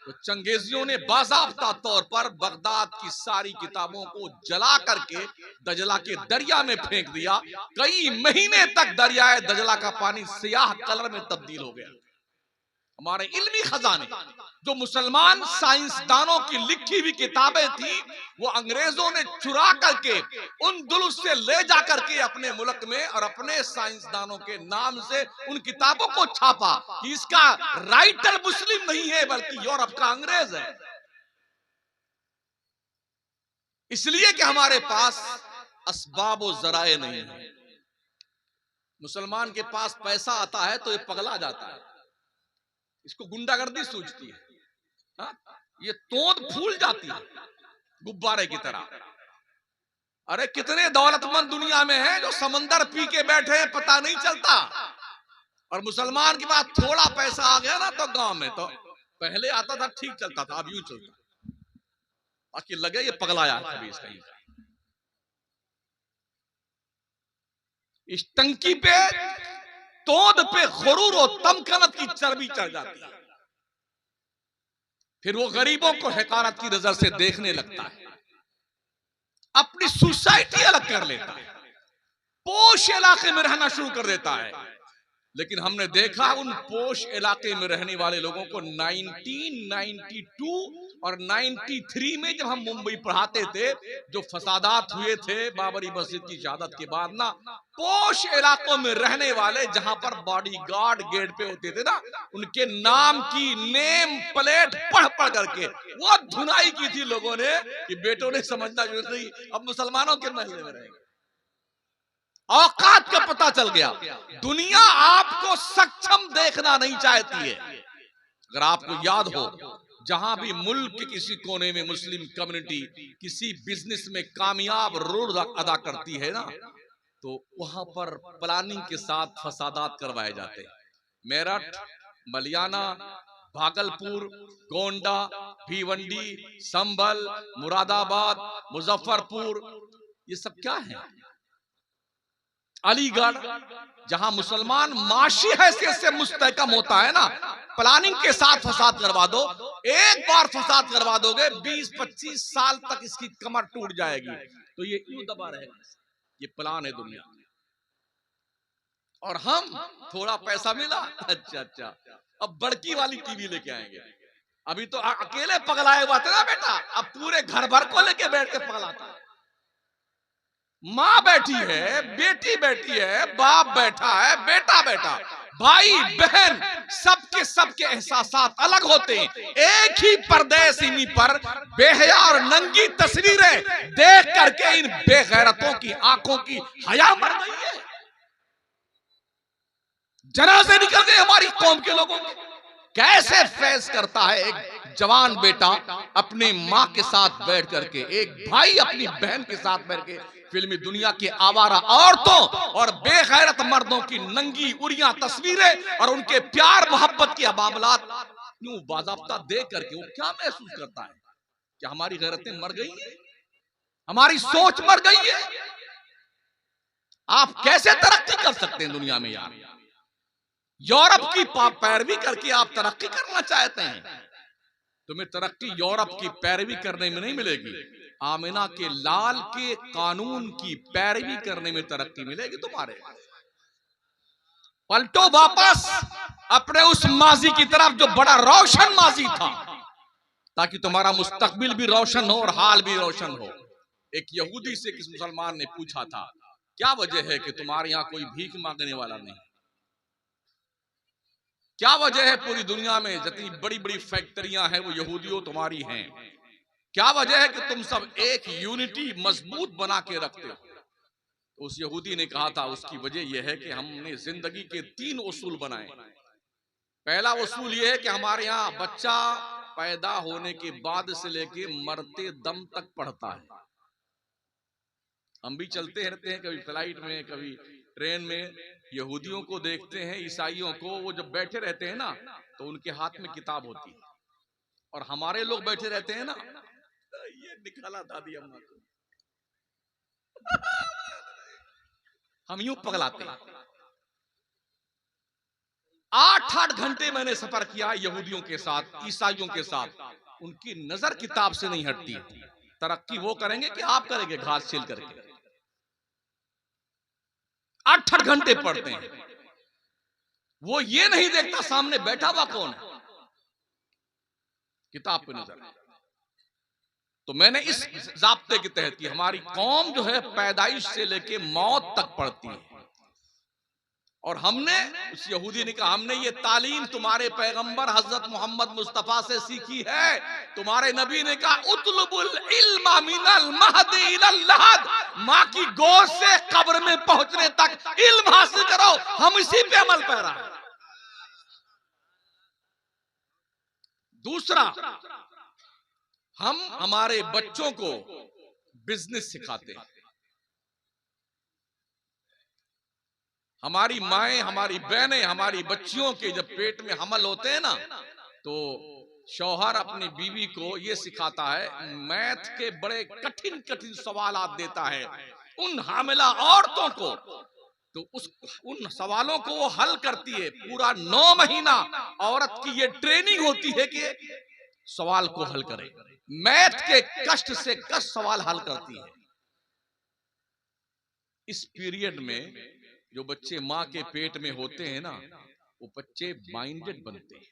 तो चंगेजियों ने बाज़ाब्ता तौर पर बगदाद की सारी किताबों को जला करके दजला के दरिया में फेंक दिया। कई महीने तक दरियाए दजला का पानी सियाह कलर में तब्दील हो गया। हमारे इल्मी खजाने, जो मुसलमान साइंसदानों की लिखी हुई किताबें थी, वो अंग्रेजों ने चुरा करके उन से ले जा करके अपने मुल्क में और अपने साइंसदानों के नाम से उन किताबों को छापा कि इसका राइटर मुस्लिम नहीं है बल्कि यूरोप का अंग्रेज है। इसलिए कि हमारे पास असबाब व जराए नहीं है। मुसलमान के पास पैसा आता है तो ये पगला जाता है, इसको गुंडागर्दी सूझती है। हा? ये तोंद फूल जाती है गुब्बारे की तरह। अरे कितने दौलतमंद दुनिया में हैं जो समंदर पी के बैठे हैं, पता नहीं चलता। और मुसलमान के पास थोड़ा पैसा आ गया ना, तो गांव में तो पहले आता था ठीक चलता था, अब यूं चलता। बाकी लगे ये पगलाया कभी इसका। इस टंकी पे, तोंद पे गुरूर और तमकनत की चर्बी चढ़ जाती है। फिर वो गरीबों को हकारत की नजर से देखने लगता है, अपनी सोसाइटी अलग कर लेता है, पोश इलाके में रहना शुरू कर देता है। लेकिन हमने देखा उन पोश इलाके में रहने वाले लोगों को 1992 और 93 में जब हम मुंबई पढ़ाते थे, जो फसादात हुए थे बाबरी मस्जिद की शहादत के बाद ना, पोश इलाकों में रहने वाले जहां पर बॉडीगार्ड गेट पे होते थे ना, उनके नाम की नेम प्लेट पढ़ पढ़ करके वो धुनाई की थी लोगों ने कि बेटों ने समझना जरूरत नहीं, अब मुसलमानों के महल्ले में रहेंगे। औकात का पता चल गया। दुनिया आपको सक्षम देखना नहीं चाहती है। अगर आपको याद हो, जहां भी मुल्क के किसी कोने में मुस्लिम कम्युनिटी किसी बिजनेस में कामयाब रोल अदा करती है ना, तो वहां पर प्लानिंग के साथ फसादात करवाए जाते हैं। मेरठ, मलियाना, भागलपुर, गोंडा, भिवंडी, संभल, मुरादाबाद, मुजफ्फरपुर, ये सब क्या है? अलीगढ़, जहां मुसलमान माशी हैसियत से मुस्तहकम होता है ना, प्लानिंग के साथ फसाद करवा दो। एक बार फसाद करवा दोगे 20-25 साल तक इसकी कमर टूट जाएगी। तो ये यूं दबा रहेगा, ये प्लान है दुनिया। और हम थोड़ा पैसा मिला, अच्छा अब बड़की वाली टीवी लेके आएंगे। अभी तो अकेले पगलाए हुआ था ना बेटा, अब पूरे घर भर को लेके बैठ के पगलाता है। माँ बैठी है, बेटी बैठी है, बाप बैठा है, बेटा बैठा, भाई बहन, सबके एहसासात अलग होते हैं। एक ही परदेसी पर बेहया और नंगी तस्वीरें देख करके इन बेगैरतों की आंखों की हया मर गई है। जनाजे निकल गए हमारी कौम के लोगों के। कैसे फेस करता है एक जवान बेटा अपने माँ के साथ बैठ करके, एक भाई अपनी बहन के साथ बैठ के फिल्मी दुनिया की आवारा औरतों और बेगैरत मर्दों की नंगी उड़ियां तस्वीरें और उनके प्यार मोहब्बत की मामलात यूं बाज़ाब्ता देख करके वो क्या महसूस करता है कि हमारी गैरतें मर गई हैं, हमारी सोच मर गई है। आप कैसे तरक्की कर सकते हैं दुनिया में यार? यूरोप की पैरवी करके आप तरक्की करना चाहते हैं? तुम्हें तरक्की यूरोप की पैरवी करने में नहीं मिलेगी, आमिना के लाल के कानून की पैरवी करने में तरक्की मिलेगी तुम्हारे। पलटो वापस अपने उस माजी की तरफ जो बड़ा रोशन माजी था, ताकि तुम्हारा मुस्तकबिल भी रोशन हो और हाल भी रोशन हो। एक यहूदी से किस मुसलमान ने पूछा था, क्या वजह है कि तुम्हारे यहां कोई भीख मांगने वाला नहीं? क्या वजह है पूरी दुनिया में जितनी बड़ी बड़ी फैक्ट्रियां हैं वो यहूदियों तुम्हारी हैं? क्या वजह है कि तुम सब एक यूनिटी मजबूत बना के रखते हो? तो उस यहूदी ने कहा था, उसकी वजह यह है कि हमने जिंदगी के 3 उसूल बनाए। पहला उसूल यह है कि हमारे यहाँ बच्चा पैदा होने के बाद से लेके मरते दम तक पढ़ता है। हम भी चलते रहते हैं, कभी फ्लाइट में कभी ट्रेन में, यहूदियों को देखते हैं, ईसाइयों को, वो जब बैठे रहते हैं ना तो उनके हाथ में किताब होती है, और हमारे लोग बैठे रहते हैं ना, ये निकाला दादी अम्मा को हम यूं पगलाते हैं। 8-8 घंटे मैंने सफर किया यहूदियों के साथ, ईसाइयों के साथ, उनकी नजर किताब से नहीं हटती। तरक्की वो करेंगे कि आप करेंगे घास छील करके। 8-8 घंटे पढ़ते हैं, वो ये नहीं देखता सामने बैठा हुआ कौन है, किताब पे नजर। तो मैंने इस जाब्ते के तहत कि हमारी कौम जो है पैदाइश से लेके मौत तक पढ़ती है, और हमने, उस यहूदी ने कहा, हमने ये तालीम तुम्हारे पैगंबर हजरत मोहम्मद मुस्तफा से सीखी है। तुम्हारे नबी ने कहा, उतलुबुल इल्मा मिनल महदी इलल लहद, माँ की गोद से कब्र में पहुंचने तक इल्म हासिल करो। हम इसी पे अमल पैरा है। दूसरा, हम हमारे बच्चों को बिजनेस सिखाते हैं। हमारी माएं, हमारी बहनें, हमारी बच्चियों के जब पेट में हमल होते हैं ना, तो शौहर अपनी बीवी को ये सिखाता है, मैथ के बड़े कठिन कठिन सवालात देता है उन हामिला औरतों को, तो उन सवालों को वो हल करती है। पूरा 9 महीना औरत की ये ट्रेनिंग होती है कि सवाल को हल करे, मैथ के कष्ट से कष्ट सवाल हल करती है। इस पीरियड में जो बच्चे माँ के पेट में होते हैं ना, वो बच्चे माइंडेड बनते हैं।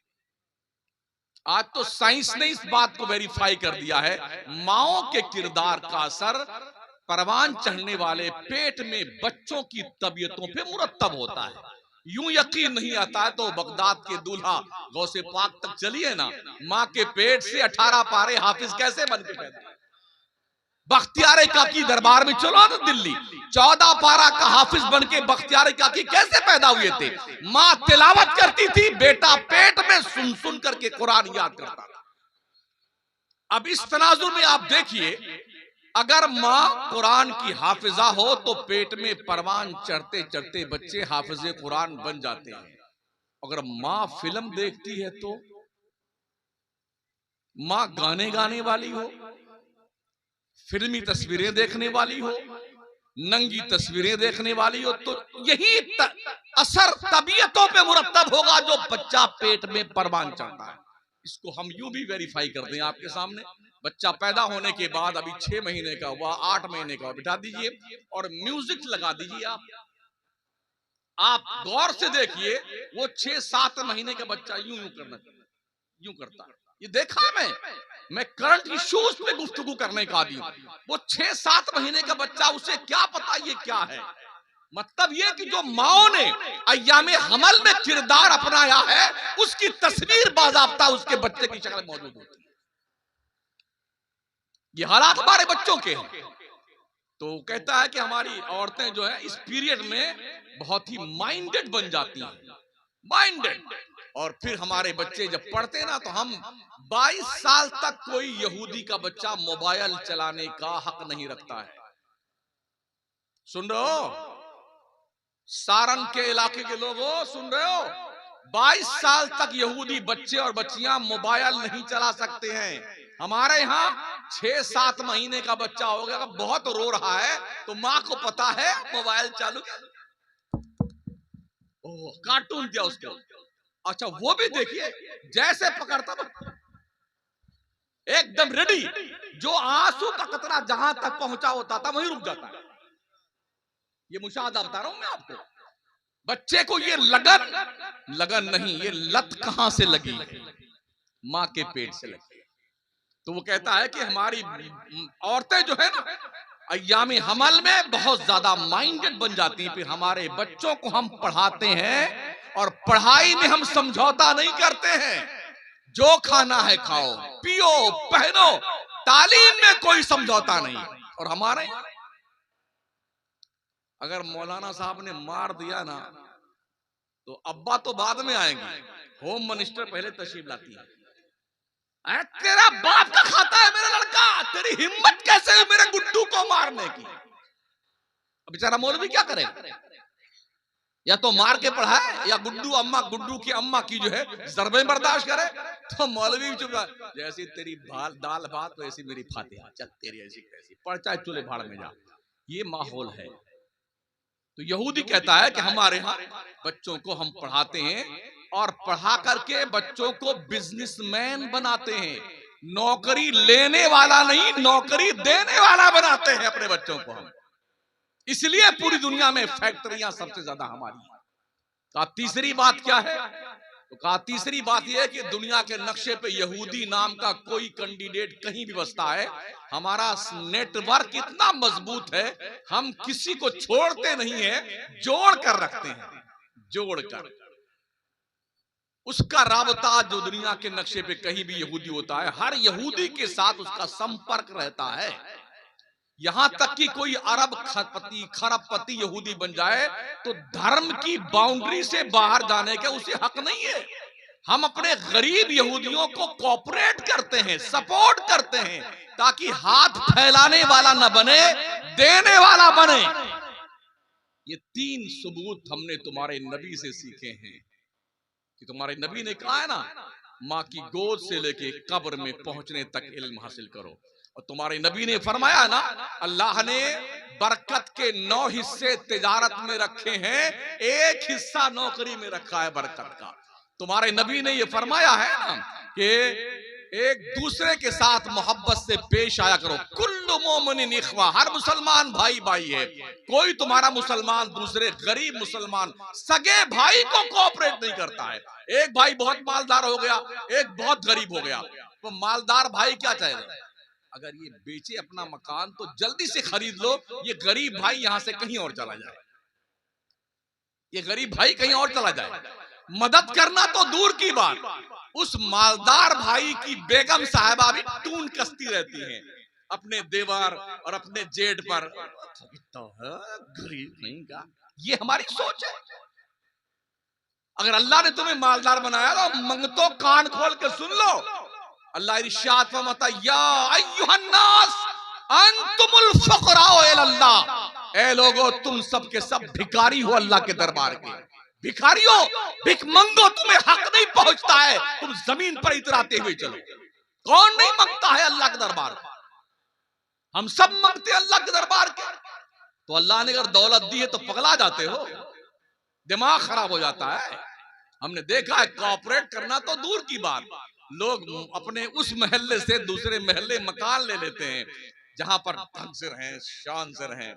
आज तो साइंस ने इस बात को वेरीफाई कर दिया है, माओ के किरदार का असर परवान चढ़ने वाले पेट में बच्चों की तबीयतों पे मुरत्तब होता है। यूं यकीन नहीं आता है तो बगदाद के दूल्हा गौसे पाक तक चलिए ना, माँ के पेट से 18 पारे हाफिज कैसे बन के पैदा। बख्तियार काकी दरबार में चलो ना दिल्ली, 14 पारा का हाफिज बनके बख्तियार काकी कैसे पैदा हुए थे? माँ तिलावत करती थी, बेटा पेट में सुन सुन करके कुरान याद करता था। अब इस तनाजुर में आप देखिए, अगर माँ कुरान की हाफिजा हो तो पेट में परवान चढ़ते चढ़ते बच्चे हाफिजे कुरान बन जाते हैं। अगर माँ फिल्म देखती है तो, माँ गाने गाने वाली हो, फिल्मी तस्वीरें देखने वाली हो, नंगी तस्वीरें देखने वाली हो, तो यही असर तबीयतों पे मुरत्तब होगा जो बच्चा पेट में परवान चढ़ता है। इसको हम यूं भी वेरीफाई कर दें आपके सामने। बच्चा पैदा होने के बाद अभी 6 महीने का हुआ, 8 महीने का हुआ, बिठा दीजिए और म्यूजिक लगा दीजिए। आप गौर से देखिए, वो 6-7 महीने का बच्चा यूं यूं करता है। ये देखा मैं करंट इश्यूज पे गुफ्तगू करने का आदी हूं। वो 6-7 महीने का बच्चा, उसे क्या पता ये क्या है। मतलब ये कि जो माओ ने अय्यामे हमल में किरदार अपनाया है, उसकी तस्वीर बाज़ाब्ता उसके बच्चे की शक्ल मौजूद होती है। ये हालात हमारे बच्चों के हैं। तो कहता है कि हमारी औरतें जो है इस पीरियड में बहुत ही माइंडेड बन जाती हैं। माइंडेड, और फिर हमारे बच्चे जब पढ़ते ना तो हम 22 साल तक कोई यहूदी का बच्चा मोबाइल चलाने का हक नहीं रखता है। सुन रहे हो सारण के इलाके के लोगों, सुन रहे हो 22 साल तक यहूदी बच्चे और बच्चियां मोबाइल नहीं चला सकते हैं। हमारे यहाँ 6-7 महीने का बच्चा हो गया, बहुत रो रहा है तो माँ को पता है मोबाइल चालू, ओह कार्टून दिया उसको, अच्छा वो भी देखिए जैसे पकड़ता एकदम रेडी, जो आंसू का कतरा जहां तक पहुंचा होता था वहीं रुक जाता है। ये मुशाहदा बता रहा हूं मैं आपको। बच्चे को ये लगन नहीं, ये लत कहां से लगी? मां के पेट से लगी। तो वो कहता है कि हमारी औरतें जो है ना अय्यामी हमल में बहुत ज्यादा माइंडेड बन जाती हैं। फिर हमारे बच्चों को हम पढ़ाते हैं और पढ़ाई में हम समझौता नहीं करते हैं। जो खाना है खाओ, पियो, पहनो, तालीम में कोई समझौता नहीं। और हमारे अगर मौलाना साहब ने मार दिया ना तो अब्बा तो बाद में आएंगे, होम मिनिस्टर पहले तशरीफ लाती है। तेरा बाप का खाता है मेरा लड़का, तेरी हिम्मत कैसे है मेरे गुड्डू को मारने की? अब बेचारा मौलवी क्या करे, या तो मार के पढ़ाए या गुड्डू की अम्मा की जो है ज़रबे बर्दाश्त करे। तो मौलवी भी चुप, जैसी तेरी दाल भात वैसी मेरी फातिहा, चल तेरी ऐसी कैसी, पढ़ चाहे चूल्हे भाड़ में जा। ये माहौल है। तो यहूदी कहता है कि हमारे यहाँ बच्चों को हम पढ़ाते हैं और पढ़ा करके बच्चों को बिजनेसमैन बनाते हैं। नौकरी लेने वाला नहीं, नौकरी देने वाला बनाते हैं अपने बच्चों को हम। इसलिए पूरी दुनिया में फैक्ट्रियां सबसे ज्यादा हमारी हैं। कहा तीसरी बात क्या है? तो कहा तीसरी बात यह है कि दुनिया के नक्शे पे यहूदी नाम का कोई कैंडिडेट कहीं भी बसता है। हमारा नेटवर्क इतना मजबूत है, हम किसी को छोड़ते नहीं है, जोड़ कर रखते हैं, जोड़ कर। उसका राबता जो दुनिया के नक्शे पे कहीं भी यहूदी होता है, हर यहूदी के साथ उसका संपर्क रहता है। यहां तक कि कोई अरब खरबपति यहूदी बन जाए तो धर्म की बाउंड्री से बाहर जाने का उसे हक नहीं है। हम अपने गरीब यहूदियों को कोऑपरेट करते हैं, सपोर्ट करते हैं, ताकि हाथ फैलाने वाला न बने, देने वाला बने। ये 3 सबूत हमने तुम्हारे नबी से सीखे हैं कि तुम्हारे नबी ने कहा है ना, माँ की गोद से लेके कब्र में पहुंचने तक इल्म हासिल करो। और तुम्हारे नबी ने फरमाया ना, अल्लाह ने बरकत के 9 हिस्से तिजारत में रखे हैं, 1 हिस्सा नौकरी में रखा है बरकत का। तुम्हारे नबी ने ये फरमाया है ना कि एक दूसरे के साथ मोहब्बत से पेश आया करो। कुल्लु मोमिनिन इख्वा, हर मुसलमान भाई भाई है। कोई तुम्हारा मुसलमान दूसरे गरीब मुसलमान सगे भाई को कोऑपरेट नहीं करता है। एक भाई बहुत मालदार हो गया, एक बहुत गरीब हो गया, तो मालदार भाई क्या चाहेगा? अगर ये बेचे अपना मकान तो जल्दी से खरीद लो, ये गरीब भाई यहां से कहीं और चला जाए, ये गरीब भाई कहीं और चला जाए। मदद करना तो दूर की बात, उस मालदार भाई की बेगम साहिबा भी टून कसती रहती हैं अपने देवर और अपने जेठ पर, तो गरीब नहीं का। ये हमारी सोच है। अगर अल्लाह ने तुम्हें मालदार बनाया तो मंगतो कान खोल के सुन लो। अल्लाह इरशाद फरमाता, या अय्युहन्नास अंतुमुल फुकराओ इलल्लाह, ए लोगो तुम सब के सब भिखारी हो अल्लाह के दरबार के। भिखारियों, भिख मंगो, तुम्हें हक नहीं पहुंचता है, तुम जमीन पर इतराते हुए चलो। कौन नहीं मांगता है अल्लाह के दरबार? हम सब मांगते हैं अल्लाह के दरबार के। तो अल्लाह ने अगर दौलत दी है तो पगला जाते हो, दिमाग खराब हो जाता है। हमने देखा है कोऑपरेट करना तो दूर की बात, लोग अपने उस महल्ले से दूसरे महल्ले मकान ले लेते हैं जहां पर ढंग से रहें, शान से रहें।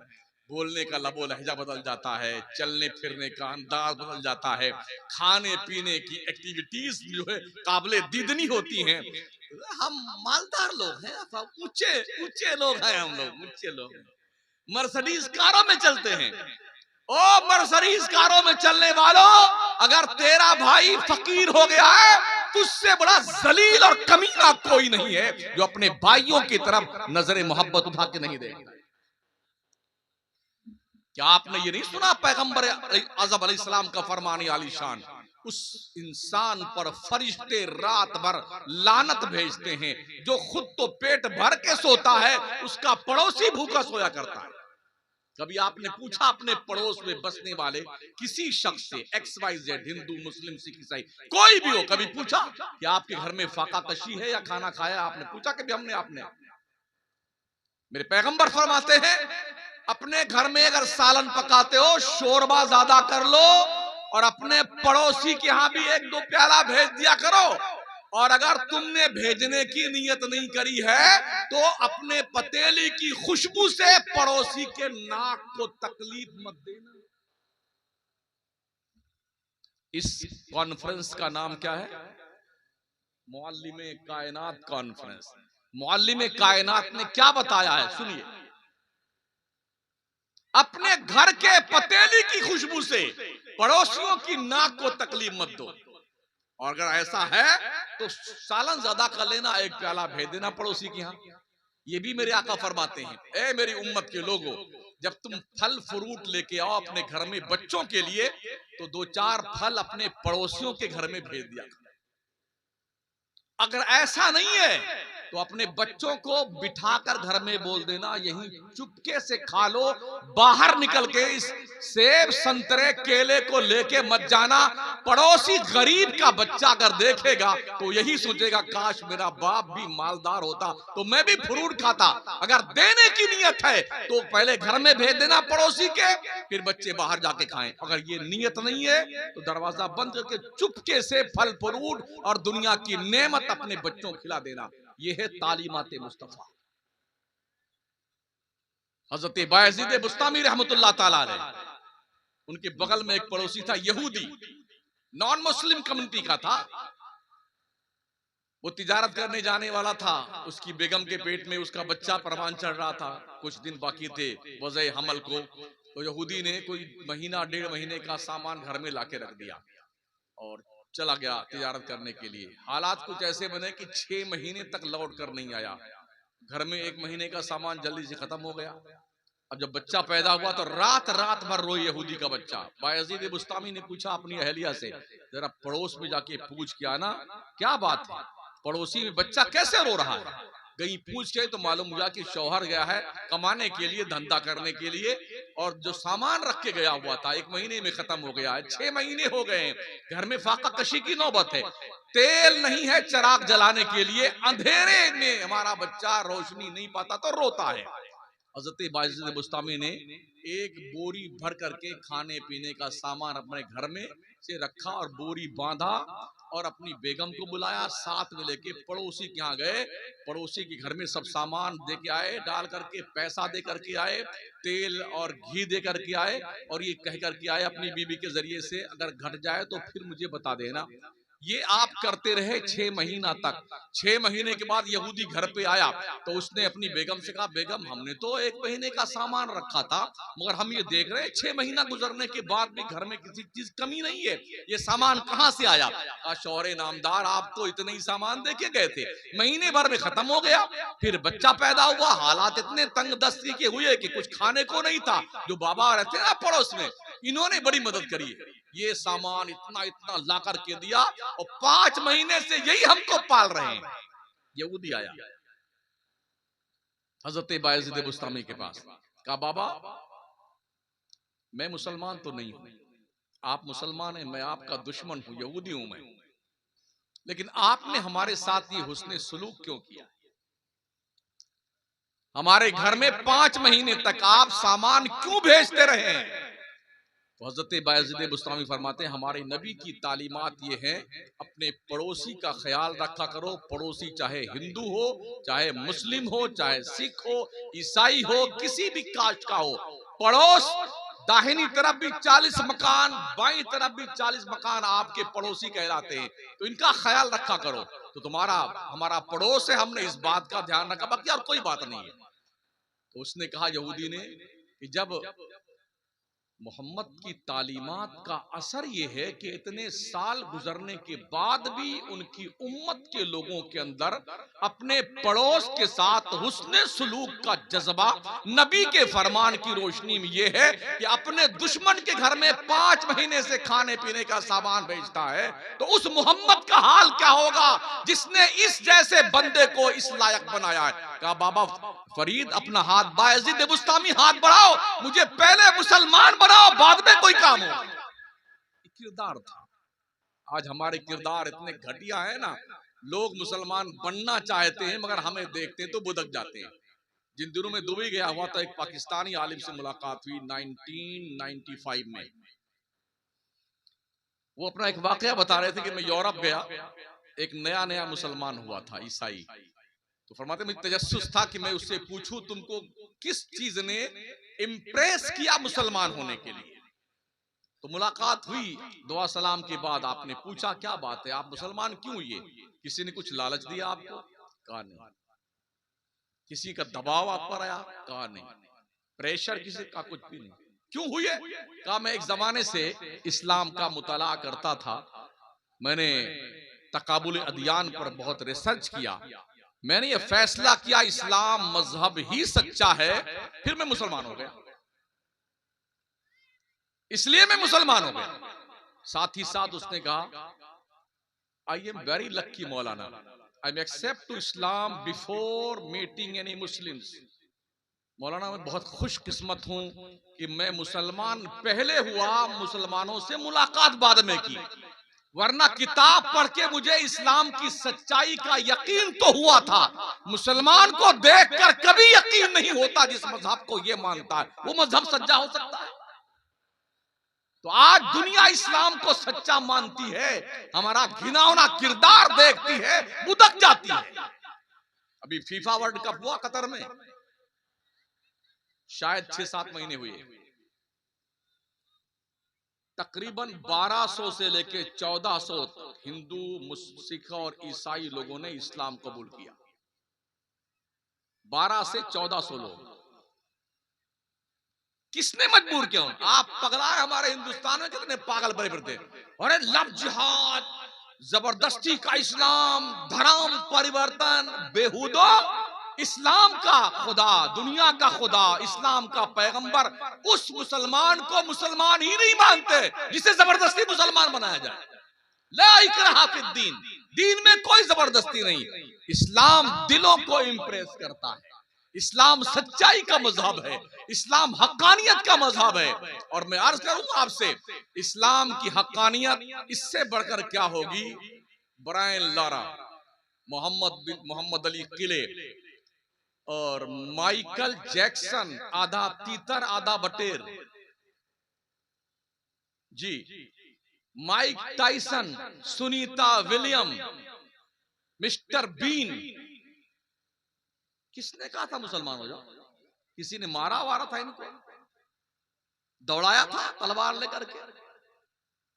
बोलने का लबो लहजा बदल जाता है, चलने फिरने का अंदाज बदल जाता है, खाने पीने की एक्टिविटीज जो है काबिले दीदनी होती हैं। हम मालदार लोग हैं, ऊंचे ऊंचे लोग हैं, हम लोग ऊंचे लोग हैं, मर्सिडीज कारों में चलते हैं। ओ मर्सिडीज कारों में चलने वालों, अगर तेरा भाई फकीर हो गया है, तुझसे बड़ा जलील और कमीना कोई नहीं है जो अपने भाइयों की तरफ नजर मोहब्बत उठा के नहीं देगा। क्या आपने ये नहीं सुना पैगंबर आज़म अलैहिस्सलाम का फरमान आलीशान, उस इंसान पर फरिश्ते रात भर लानत भेजते हैं जो खुद तो पेट भर के सोता है, उसका पड़ोसी भूखा सोया करता है। कभी आपने पूछा अपने पड़ोस में बसने वाले किसी शख्स से, XYZ, हिंदू, मुस्लिम, सिख, ईसाई, कोई भी हो, कभी पूछा कि आपके घर में फाका कशी है या खाना खाया? आपने पूछा कभी? हमने आपने मेरे पैगंबर फरमाते हैं, अपने घर में अगर सालन पकाते हो, शोरबा ज्यादा कर लो और अपने पड़ोसी के यहां भी 1-2 प्याला भेज दिया करो। और अगर तुमने भेजने की नियत नहीं करी है तो अपने पतेली की खुशबू से पड़ोसी के नाक को तकलीफ मत देना। इस कॉन्फ्रेंस का नाम क्या है? मुअल्लिमे कायनात कॉन्फ्रेंस। मुअल्लिमे कायनात ने क्या बताया है, सुनिए। अपने घर के पतेली की खुशबू से पड़ोसियों की नाक को तकलीफ मत दो, और अगर ऐसा है तो सालन ज्यादा कर लेना, 1 प्याला भेज देना पड़ोसी के यहाँ। ये भी मेरे आका फरमाते हैं, ए मेरी उम्मत के लोगों, जब तुम फल फ्रूट लेके आओ अपने घर में बच्चों के लिए, तो 2-4 फल अपने पड़ोसियों के घर में भेज दिया। अगर ऐसा नहीं है तो अपने बच्चों को बिठाकर घर में बोल देना, यहीं चुपके से खा लो, बाहर निकल के इस सेब संतरे केले को लेके मत जाना। पड़ोसी गरीब का बच्चा अगर देखेगा तो यही सोचेगा, काश मेरा बाप भी मालदार होता तो मैं भी फ्रूट खाता। अगर देने की नियत है तो पहले घर में भेज देना पड़ोसी के, फिर बच्चे बाहर जाके खाएं। अगर ये नियत नहीं है तो दरवाजा बंद करके चुपके से फल फ्रूट और दुनिया की नेमत अपने बच्चों को खिला देना। ये है तालीमाते मुस्तफा। हजरत बायजीद बुस्तामी रहमतुल्लाह ताला अलैह, उनके बगल में एक पड़ोसी था, यहूदी, नॉन मुस्लिम कम्युनिटी का था। वो तिजारत करने जाने वाला था, उसकी बेगम के पेट में उसका बच्चा परवान चढ़ रहा था, कुछ दिन बाकी थे वज़े हमल को। तो यहूदी ने कोई 1-1.5 महीने का सामान घर में लाके रख दिया और चला गया तिजारत करने के लिए। हालात कुछ ऐसे बने कि 6 महीने तक लौट कर नहीं आया। घर में 1 महीने का सामान जल्दी से खत्म हो गया। अब जब बच्चा पैदा हुआ तो रात रात भर रोए यहूदी का बच्चा। बायजीद बुस्तामी ने पूछा अपनी अहलिया से, जरा पड़ोस में जाके पूछ के आना क्या बात है, पड़ोसी में बच्चा कैसे रो रहा है। गई पूछ के तो मालूम हुआ कि शौहर गया है कमाने के लिए, धंधा करने के लिए, और जो सामान रख के गया हुआ था 1 महीने में खत्म हो गया है। 6 महीने हो गए हैं, घर में फाका कशी की नौबत है, तेल नहीं है चिराग जलाने के लिए, अंधेरे में हमारा बच्चा रोशनी नहीं पाता तो रोता है। हजरत बायजीद बुस्तामी ने 1 बोरी भर करके खाने पीने का सामान अपने घर में से रखा और बोरी बांधा और अपनी बेगम को बुलाया, साथ में लेके पड़ोसी के यहाँ गए। पड़ोसी के घर में सब सामान दे के आए, डाल करके पैसा दे करके आए, तेल और घी दे करके आए, और ये कह करके आए अपनी बीबी के जरिए से, अगर घट जाए तो फिर मुझे बता देना। ये आप करते रहे 6 महीना तक। 6 महीने के बाद यहूदी घर पे आया तो उसने अपनी बेगम से कहा, बेगम हमने तो 1 महीने का सामान रखा था, मगर हम ये देख रहे हैं 6 महीना गुजरने के बाद भी घर में किसी चीज कमी नहीं है, ये सामान कहाँ से आया? शौहरे नामदार, आप तो इतने ही सामान दे के गए थे, महीने भर में खत्म हो गया, फिर बच्चा पैदा हुआ, हालात इतने तंग दस्ती के हुए कि कुछ खाने को नहीं था। जो बाबा रहते ना पड़ोस में, इन्होंने बड़ी मदद करी है, ये सामान इतना इतना ला करके दिया और 5 महीने से यही हमको पाल रहे हैं। यहूदी आया हजरत बायजीद बुस्तामी के पास, कहा बाबा मैं मुसलमान तो नहीं हूं, आप मुसलमान हैं, मैं आपका दुश्मन हूं, यहूदी हूं मैं, लेकिन आपने हमारे साथ ये हुस्ने सुलूक क्यों किया? हमारे घर में 5 महीने तक आप सामान क्यों भेजते रहे हैं? तो हजरत बायजीद बुस्तामी फरमाते हैं, हमारे नबी की तालीमात ये है, अपने पड़ोसी का ख्याल रखा करो। पड़ोसी चाहे हिंदू हो, चाहे मुस्लिम हो, चाहे सिख हो, ईसाई हो, किसी भी कास्ट का हो, पड़ोस दाहिनी तरफ भी 40 मकान, बाईं तरफ भी 40 मकान आपके पड़ोसी कहलाते हैं, तो इनका ख्याल रखा करो। तो तुम्हारा हमारा पड़ोस है, हमने इस बात का ध्यान रखा, बाकी और कोई बात नहीं है। तो उसने कहा यहूदी ने कि जब मोहम्मद की तालीमात का असर यह है कि इतने साल गुजरने के बाद भी उनकी उम्मत के लोगों के अंदर अपने पड़ोस के साथ हुस्ने सुलूक का जज्बा नबी के फरमान की रोशनी में यह है कि अपने दुश्मन के घर में 5 महीने से खाने पीने का सामान भेजता है, तो उस मोहम्मद का हाल क्या होगा जिसने इस जैसे बंदे को इस लायक बनाया है। कहा बाबा फरीद अपना हाथ बायजीद बुस्तामी हाथ बढ़ाओ, मुझे पहले मुसलमान बनाओ, बाद में कोई काम हो। किरदार था। आज हमारे किरदार इतने घटिया है ना, लोग मुसलमान बनना चाहते हैं मगर हमें देखते हैं तो बुदक जाते हैं। जिन दिनों में दुबई गया हुआ था, एक पाकिस्तानी आलिम से मुलाकात हुई 1995 में। वो अपना एक वाकया बता रहे थे कि मैं यूरोप गया, एक नया नया मुसलमान हुआ था, ईसाई। तो फरमाते मुझे तजस्सुस था कि मैं उससे पूछूं तुमको किस चीज ने इम्प्रेस किया मुसलमान होने के लिए। तो मुलाकात हुई, दुआ सलाम के बाद आपने पूछा क्या बात है, आप मुसलमान क्यों हुए? किसी ने कुछ लालच दिया आपको? कहा नहीं। किसी का दबाव आप पर आया? कहा नहीं। प्रेशर किसी का? कुछ भी नहीं। क्यों हुए? कहा मैं एक जमाने से इस्लाम का मुताला करता था, मैंने तकाबुल अदियान पर बहुत रिसर्च किया, मैंने ये फैसला किया इस्लाम मजहब ही सच्चा है, फिर मैं मुसलमान हो गया, इसलिए मैं मुसलमान हो गया। साथ ही साथ उसने कहा I am very lucky Maulana, I am accept to Islam before meeting any Muslims. मौलाना मैं बहुत खुशकिस्मत हूं कि मैं मुसलमान पहले हुआ, मुसलमानों से मुलाकात बाद में की, वरना किताब पढ़ के मुझे इस्लाम की सच्चाई का यकीन तो हुआ था, मुसलमान को देखकर कभी यकीन नहीं होता। जिस मजहब को ये मानता है वो मजहब सच्चा हो सकता है? तो आज दुनिया इस्लाम को सच्चा मानती है, हमारा घिनौना किरदार देखती है, बुदक जाती है। अभी फीफा वर्ल्ड कप हुआ कतर में, शायद 6-7 महीने हुए, तकरीबन 1200 से लेके 1400 हिंदू, सिख और ईसाई लोगों ने इस्लाम कबूल किया। 12 से 1400 लोग। किसने मजबूर किया? आप पगलाए, हमारे हिंदुस्तान में कितने पागल बड़े फिरते, अरे लव जिहाद, जबरदस्ती का इस्लाम, धर्म परिवर्तन, बेहूदो इस्लाम का खुदा, दुनिया का खुदा, इस्लाम का पैगंबर उस मुसलमान को मुसलमान ही नहीं मानते जिसे जबरदस्ती मुसलमान बनाया जाए। ला इकराहा फिद्दीन, दीन में कोई जबरदस्ती नहीं। इस्लाम दिलों को इंप्रेस करता है, इस्लाम सच्चाई का मजहब है, इस्लाम हक्कानियत का मजहब है। और मैं अर्ज करूंगा आपसे, इस्लाम की हक्कानियत इससे बढ़कर क्या होगी? ब्रायन लारा, मोहम्मद अली किले और माइकल जैक्सन, आधा तीतर आधा बटेर जी, Mike Tyson, Sunita William, mister Bean, किसने कहा था मुसलमान हो जाओ? किसी ने मारा वारा था इनको, दौड़ाया था तलवार लेकर के?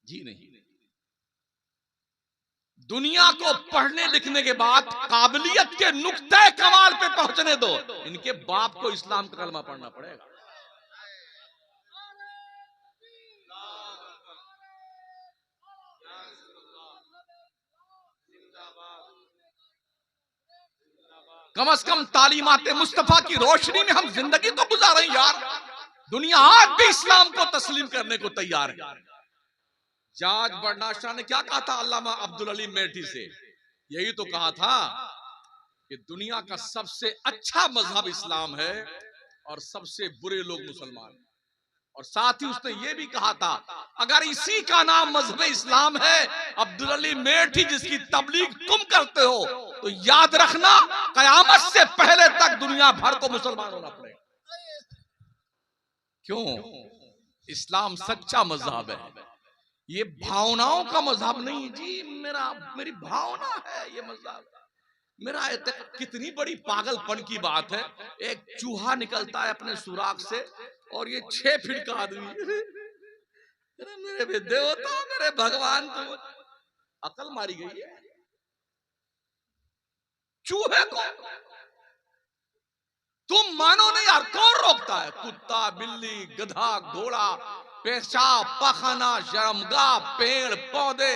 जी नहीं। दुनिया को पढ़ने लिखने के बाद काबिलियत के नुक्ते कमाल पे पहुंचने दो, इनके बाप को इस्लाम का कलमा पढ़ना पड़ेगा। कम से कम तालीमाते मुस्तफा की रोशनी में हम जिंदगी तो गुजारें यार। दुनिया आज भी इस्लाम को तस्लीम करने को तैयार है। जाज बर्नाशा ने क्या कहा था अल्लामा अब्दुल अलीम मेठी से? यही तो कहा था कि दुनिया का सबसे अच्छा मजहब इस्लाम है और सबसे बुरे लोग मुसलमान। और साथ ही उसने ये भी कहा था अगर इसी का नाम मजहब इस्लाम है, अब्दुल अली मेठी जिसकी तबलीग तुम करते हो, तो याद रखना कयामत से पहले तक दुनिया भर को मुसलमान होना पड़ेगा। क्यों? इस्लाम सच्चा मजहब है, ये भावनाओं का मजहब नहीं जी। मेरी भावना है ये मजहब मेरा। कितनी बड़ी पागलपन की बात है, एक चूहा निकलता है अपने सुराख से और ये 6 फीट का आदमी, अरे मेरे देवता, मेरे भगवान, तो अकल मारी गई है चूहे को। तुम मानो नहीं यार, कौन रोकता है? कुत्ता, बिल्ली, गधा, घोड़ा, पेशाब, पखाना, शर्मगाह, पेड़ पौधे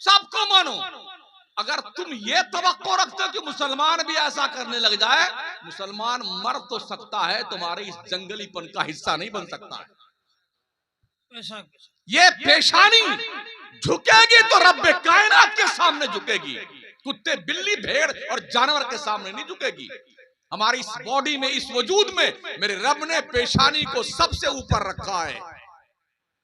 सबको मानो। अगर तुम ये तवक्को रखते हो कि मुसलमान भी ऐसा करने लग जाए, मुसलमान मर तो सकता है, तुम्हारे इस जंगलीपन का हिस्सा नहीं बन सकता है। ये पेशानी झुकेगी तो रब्बे कायनात के सामने झुकेगी, कुत्ते, बिल्ली, भेड़ और जानवर के सामने नहीं झुकेगी। हमारी इस बॉडी में, इस वजूद में मेरे रब ने पेशानी को सबसे ऊपर रखा है।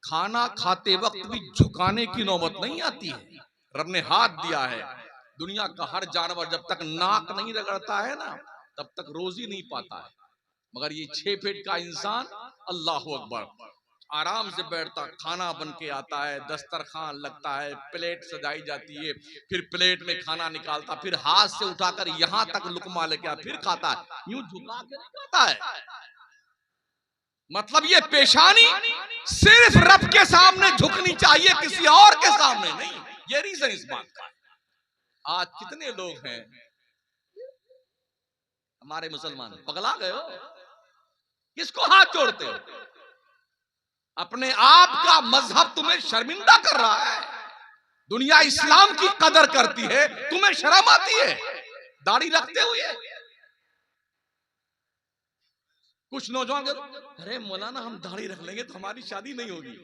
खाना खाते वक्त भी झुकाने की नौबत नहीं आती है। रब ने हाथ दिया है। दुनिया का हर जानवर जब तक नाक नहीं रगड़ता है ना, तब तक रोजी नहीं पाता है। मगर ये 6 फीट का इंसान, अल्लाह अकबर, आराम से बैठता, खाना बन के आता है, दस्तरखान लगता है, प्लेट सजाई जाती है, फिर प्लेट में खाना निकालता, फिर हाथ से उठाकर यहां तक लुकमा लेके फिर खाता है। यूं झुका के नहीं खाता है। मतलब ये पेशानी सिर्फ रब के सामने झुकनी चाहिए, किसी और के सामने नहीं। ये रीजन इस बात का। आज कितने लोग हैं हमारे मुसलमान, पगला गए हो? किसको हाथ जोड़ते हो? अपने आप का मजहब तुम्हें शर्मिंदा कर रहा है। दुनिया इस्लाम की कदर करती है, तुम्हें शर्म आती है दाढ़ी रखते हुए। कुछ नौजवान अरे मौलाना हम दाढ़ी रख लेंगे तो हमारी शादी नहीं होगी।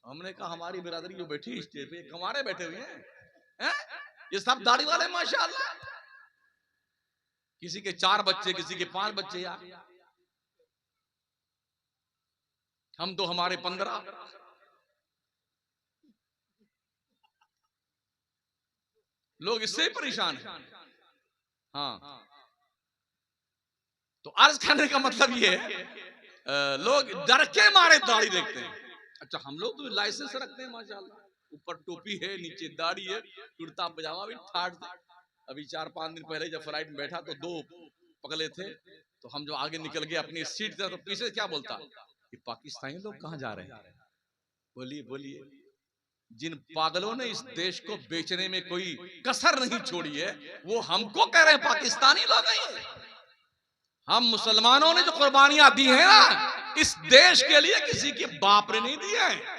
हमने कहा हमारी बिरादरी जो बैठी स्टेज पे, कमारे बैठे हुए हैं, ये सब दाढ़ी वाले माशाअल्लाह। किसी के 4 बच्चे, किसी के 5 बच्चे। यार हम तो हमारे 15। लोग इससे ही परेशान हैं। हाँ, तो अर्ज करने का मतलब ये है, लोग डर के मारे दाढ़ी देखते हैं। अच्छा, हम लोग तो लाइसेंस रखते हैं माशाअल्लाह, ऊपर टोपी है, नीचे दाढ़ी है, कुर्ता पजामा भी ठाट। अभी 4-5 दिन पहले जब फ्लाइट में बैठा तो 2 पगले थे, तो हम जो आगे निकल गए अपनी सीट से, तो पीछे क्या बोलता कि पाकिस्तानी लोग कहां जा रहे हैं? बोलिए बोलिए, जिन पागलों ने इस देश को बेचने में कोई कसर नहीं छोड़ी है, वो हमको कह रहे हैं पाकिस्तानी लोग हैं। हम मुसलमानों ने जो कुर्बानियां दी हैं ना इस देश के लिए, किसी के बाप ने नहीं दिए हैं।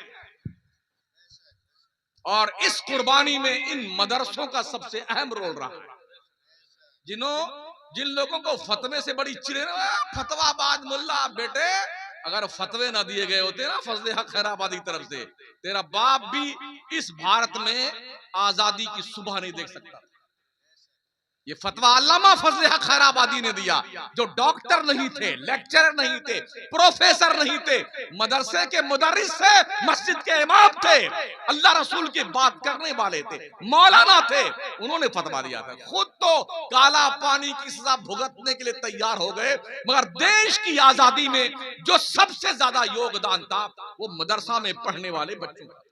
और इस कुर्बानी में इन मदरसों का सबसे अहम रोल रहा है। जिन लोगों को फतवे से बड़ी चिड़े, फतवाबाज मुल्ला बेटे, अगर फतवे ना दिए गए होते ना फजले हक खैराबादी की तरफ से, तेरा बाप भी इस भारत में आजादी की सुबह नहीं देख सकता। ये फतवा अल्लामा फजले हक खैराबादी ने दिया, जो डॉक्टर नहीं थे, लेक्चरर नहीं थे, प्रोफेसर नहीं थे, मदरसे के मुदर्रिस थे, मस्जिद के इमाम थे, अल्लाह रसूल की बात करने वाले थे, मौलाना थे। उन्होंने फतवा दिया था। खुद तो काला पानी की सजा भुगतने के लिए तैयार हो गए, मगर देश की आजादी में जो सबसे ज्यादा योगदान था वो मदरसा में पढ़ने वाले बच्चों का।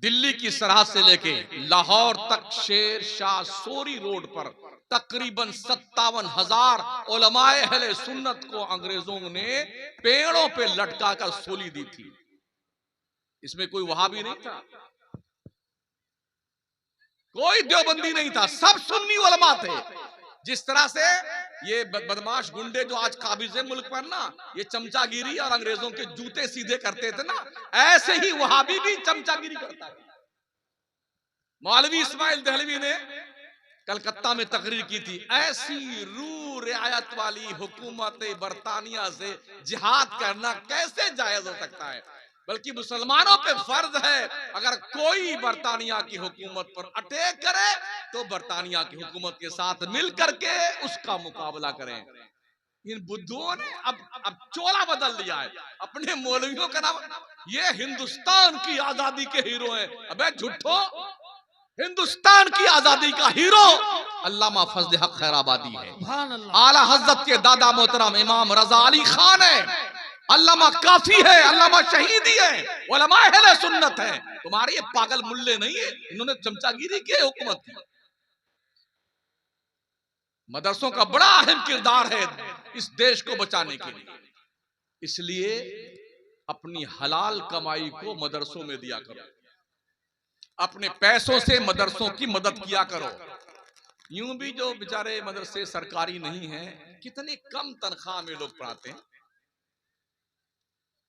दिल्ली की सरहद से लेके लाहौर तक शेर शाह सोरी रोड पर तकरीबन 57,000 उलमाए अहले सुन्नत को अंग्रेजों ने पेड़ों पे लटका कर सूली दी थी। इसमें कोई वहाबी नहीं था, कोई देवबंदी नहीं था, सब सुन्नी उलमा थे। जिस तरह से ये बदमाश गुंडे जो आज काबिज मुल्क पर ना, ये चमचागिरी और अंग्रेजों के जूते सीधे करते थे ना, ऐसे ही वहाबी भी चमचागिरी करता है। मौलवी इस्माइल दहलवी ने कलकत्ता में तकरीर की थी, ऐसी रू रियायत वाली हुकूमत बरतानिया से जिहाद करना कैसे जायज हो सकता है? बल्कि मुसलमानों पे फर्ज है, अगर कोई बरतानिया की हुकूमत पर अटैक करे तो बरतानिया की हुकूमत के साथ मिल करके उसका मुकाबला करें। इन बुद्धुओं ने अब चोला बदल लिया है, अपने मौलवियों का नाम, ये हिंदुस्तान की आजादी के हीरो हैं। अबे झूठो, हिंदुस्तान की आजादी का हीरो अल्लामा फजल हक खैराबादी है, आला हजरत के दादा मोहतरम इमाम रजा अली खान है, अल्लामा काफी है, अल्लामा शहीदी है, उलमा अहले सुन्नत है। तुम्हारे ये पागल मुल्ले नहीं है, इन्होंने चमचागिरी की हुकूमत की। मदरसों का बड़ा अहम किरदार है इस देश को बचाने के लिए, इसलिए अपनी हलाल कमाई को मदरसों में दिया करो, अपने पैसों से मदरसों की मदद किया करो। यूं भी जो बेचारे मदरसे सरकारी नहीं हैं, कितने कम तनख्वाह में लोग पढ़ाते हैं,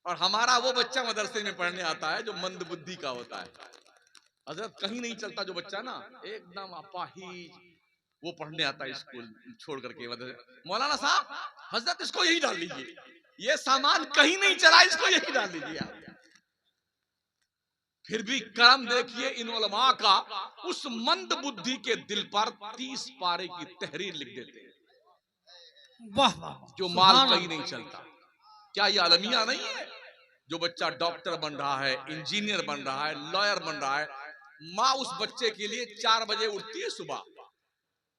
और हमारा वो बच्चा मदरसे में पढ़ने आता है जो मंद बुद्धि का होता है। हजरत कहीं नहीं चलता जो बच्चा ना, एकदम अपाहिज, वो पढ़ने आता है स्कूल छोड़ करके मदरसे। मौलाना साहब हजरत इसको यही डाल लीजिए, ये सामान कहीं नहीं चला, इसको यही डाल लीजिए आप। फिर भी करम देखिए इन उलमा का, उस मंद बुद्धि के दिल पर 30 पारे की तहरीर लिख देते हैं। वाह वाह, जो माल सुभान कहीं नहीं चलता। क्या ये अलमिया नहीं है? जो बच्चा डॉक्टर बन रहा है, इंजीनियर बन रहा है, लॉयर बन रहा है, माँ उस बच्चे के लिए 4 बजे उठती है सुबह,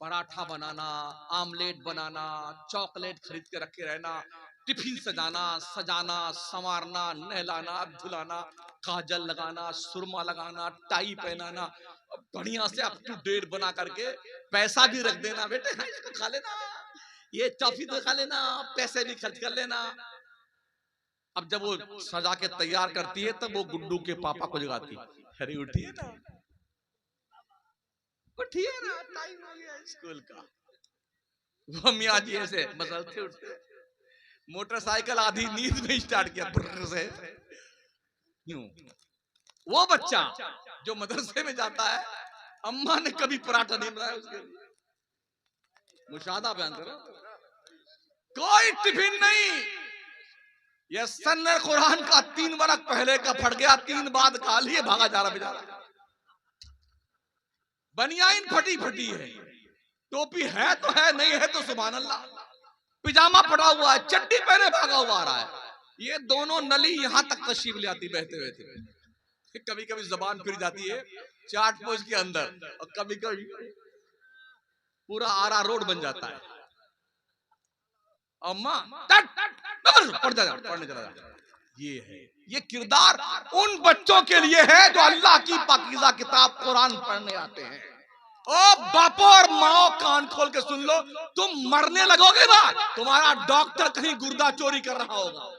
पराठा बनाना, आमलेट बनाना, चॉकलेट खरीद के रखे रहना, टिफिन सजाना, सजाना, संवारना, नहलाना, धुलाना, काजल लगाना, सुरमा लगाना, टाई पहनाना, बढ़िया से अप टू डेट बना करके पैसा भी रख देना, बेटे हाँ, इसको खा लेना, ये टॉफी तो खा लेना, पैसे भी खर्च कर लेना। अब जब वो सजा के तैयार करती है तब वो गुड्डू के पापा को जगाती, अरे उठिए ना, उठिए ना, टाइम हो गया स्कूल का। वो मियाँ जी ऐसे मसलते उठते, मोटरसाइकिल आधी नींद में स्टार्ट किया ब्रर से, यूं। वो बच्चा जो मदरसे में जाता है, अम्मा ने कभी पराठा नहीं बनाया उसके लिए, मुशाहदा बयान करो, कोई टिफिन नहीं। ये सन्नर कुरान का 3 बरस पहले का फट गया, 3 बाद का लिए भागा जा रहा बेचारा। बनियाइन फटी फटी है, टोपी है तो है, नहीं है तो सुभान अल्लाह, पिजामा पड़ा हुआ है, चड्डी पहने भागा हुआ आ रहा है। ये दोनों नली यहां तक तशरीफ ले आती बहते बहते, कभी कभी जबान फिर जाती है चाट पोज के अंदर, और कभी कभी पूरा आरा रोड बन जाता है। अम्मा पढ़ने चला जा। ये है, ये किरदार उन बच्चों के लिए है जो अल्लाह की पाकीज़ा किताब कुरान पढ़ने आते हैं। ओ बापो और माओ कान खोल के सुन लो, तुम मरने लगोगे ना, तुम्हारा डॉक्टर कहीं गुर्दा चोरी कर रहा होगा,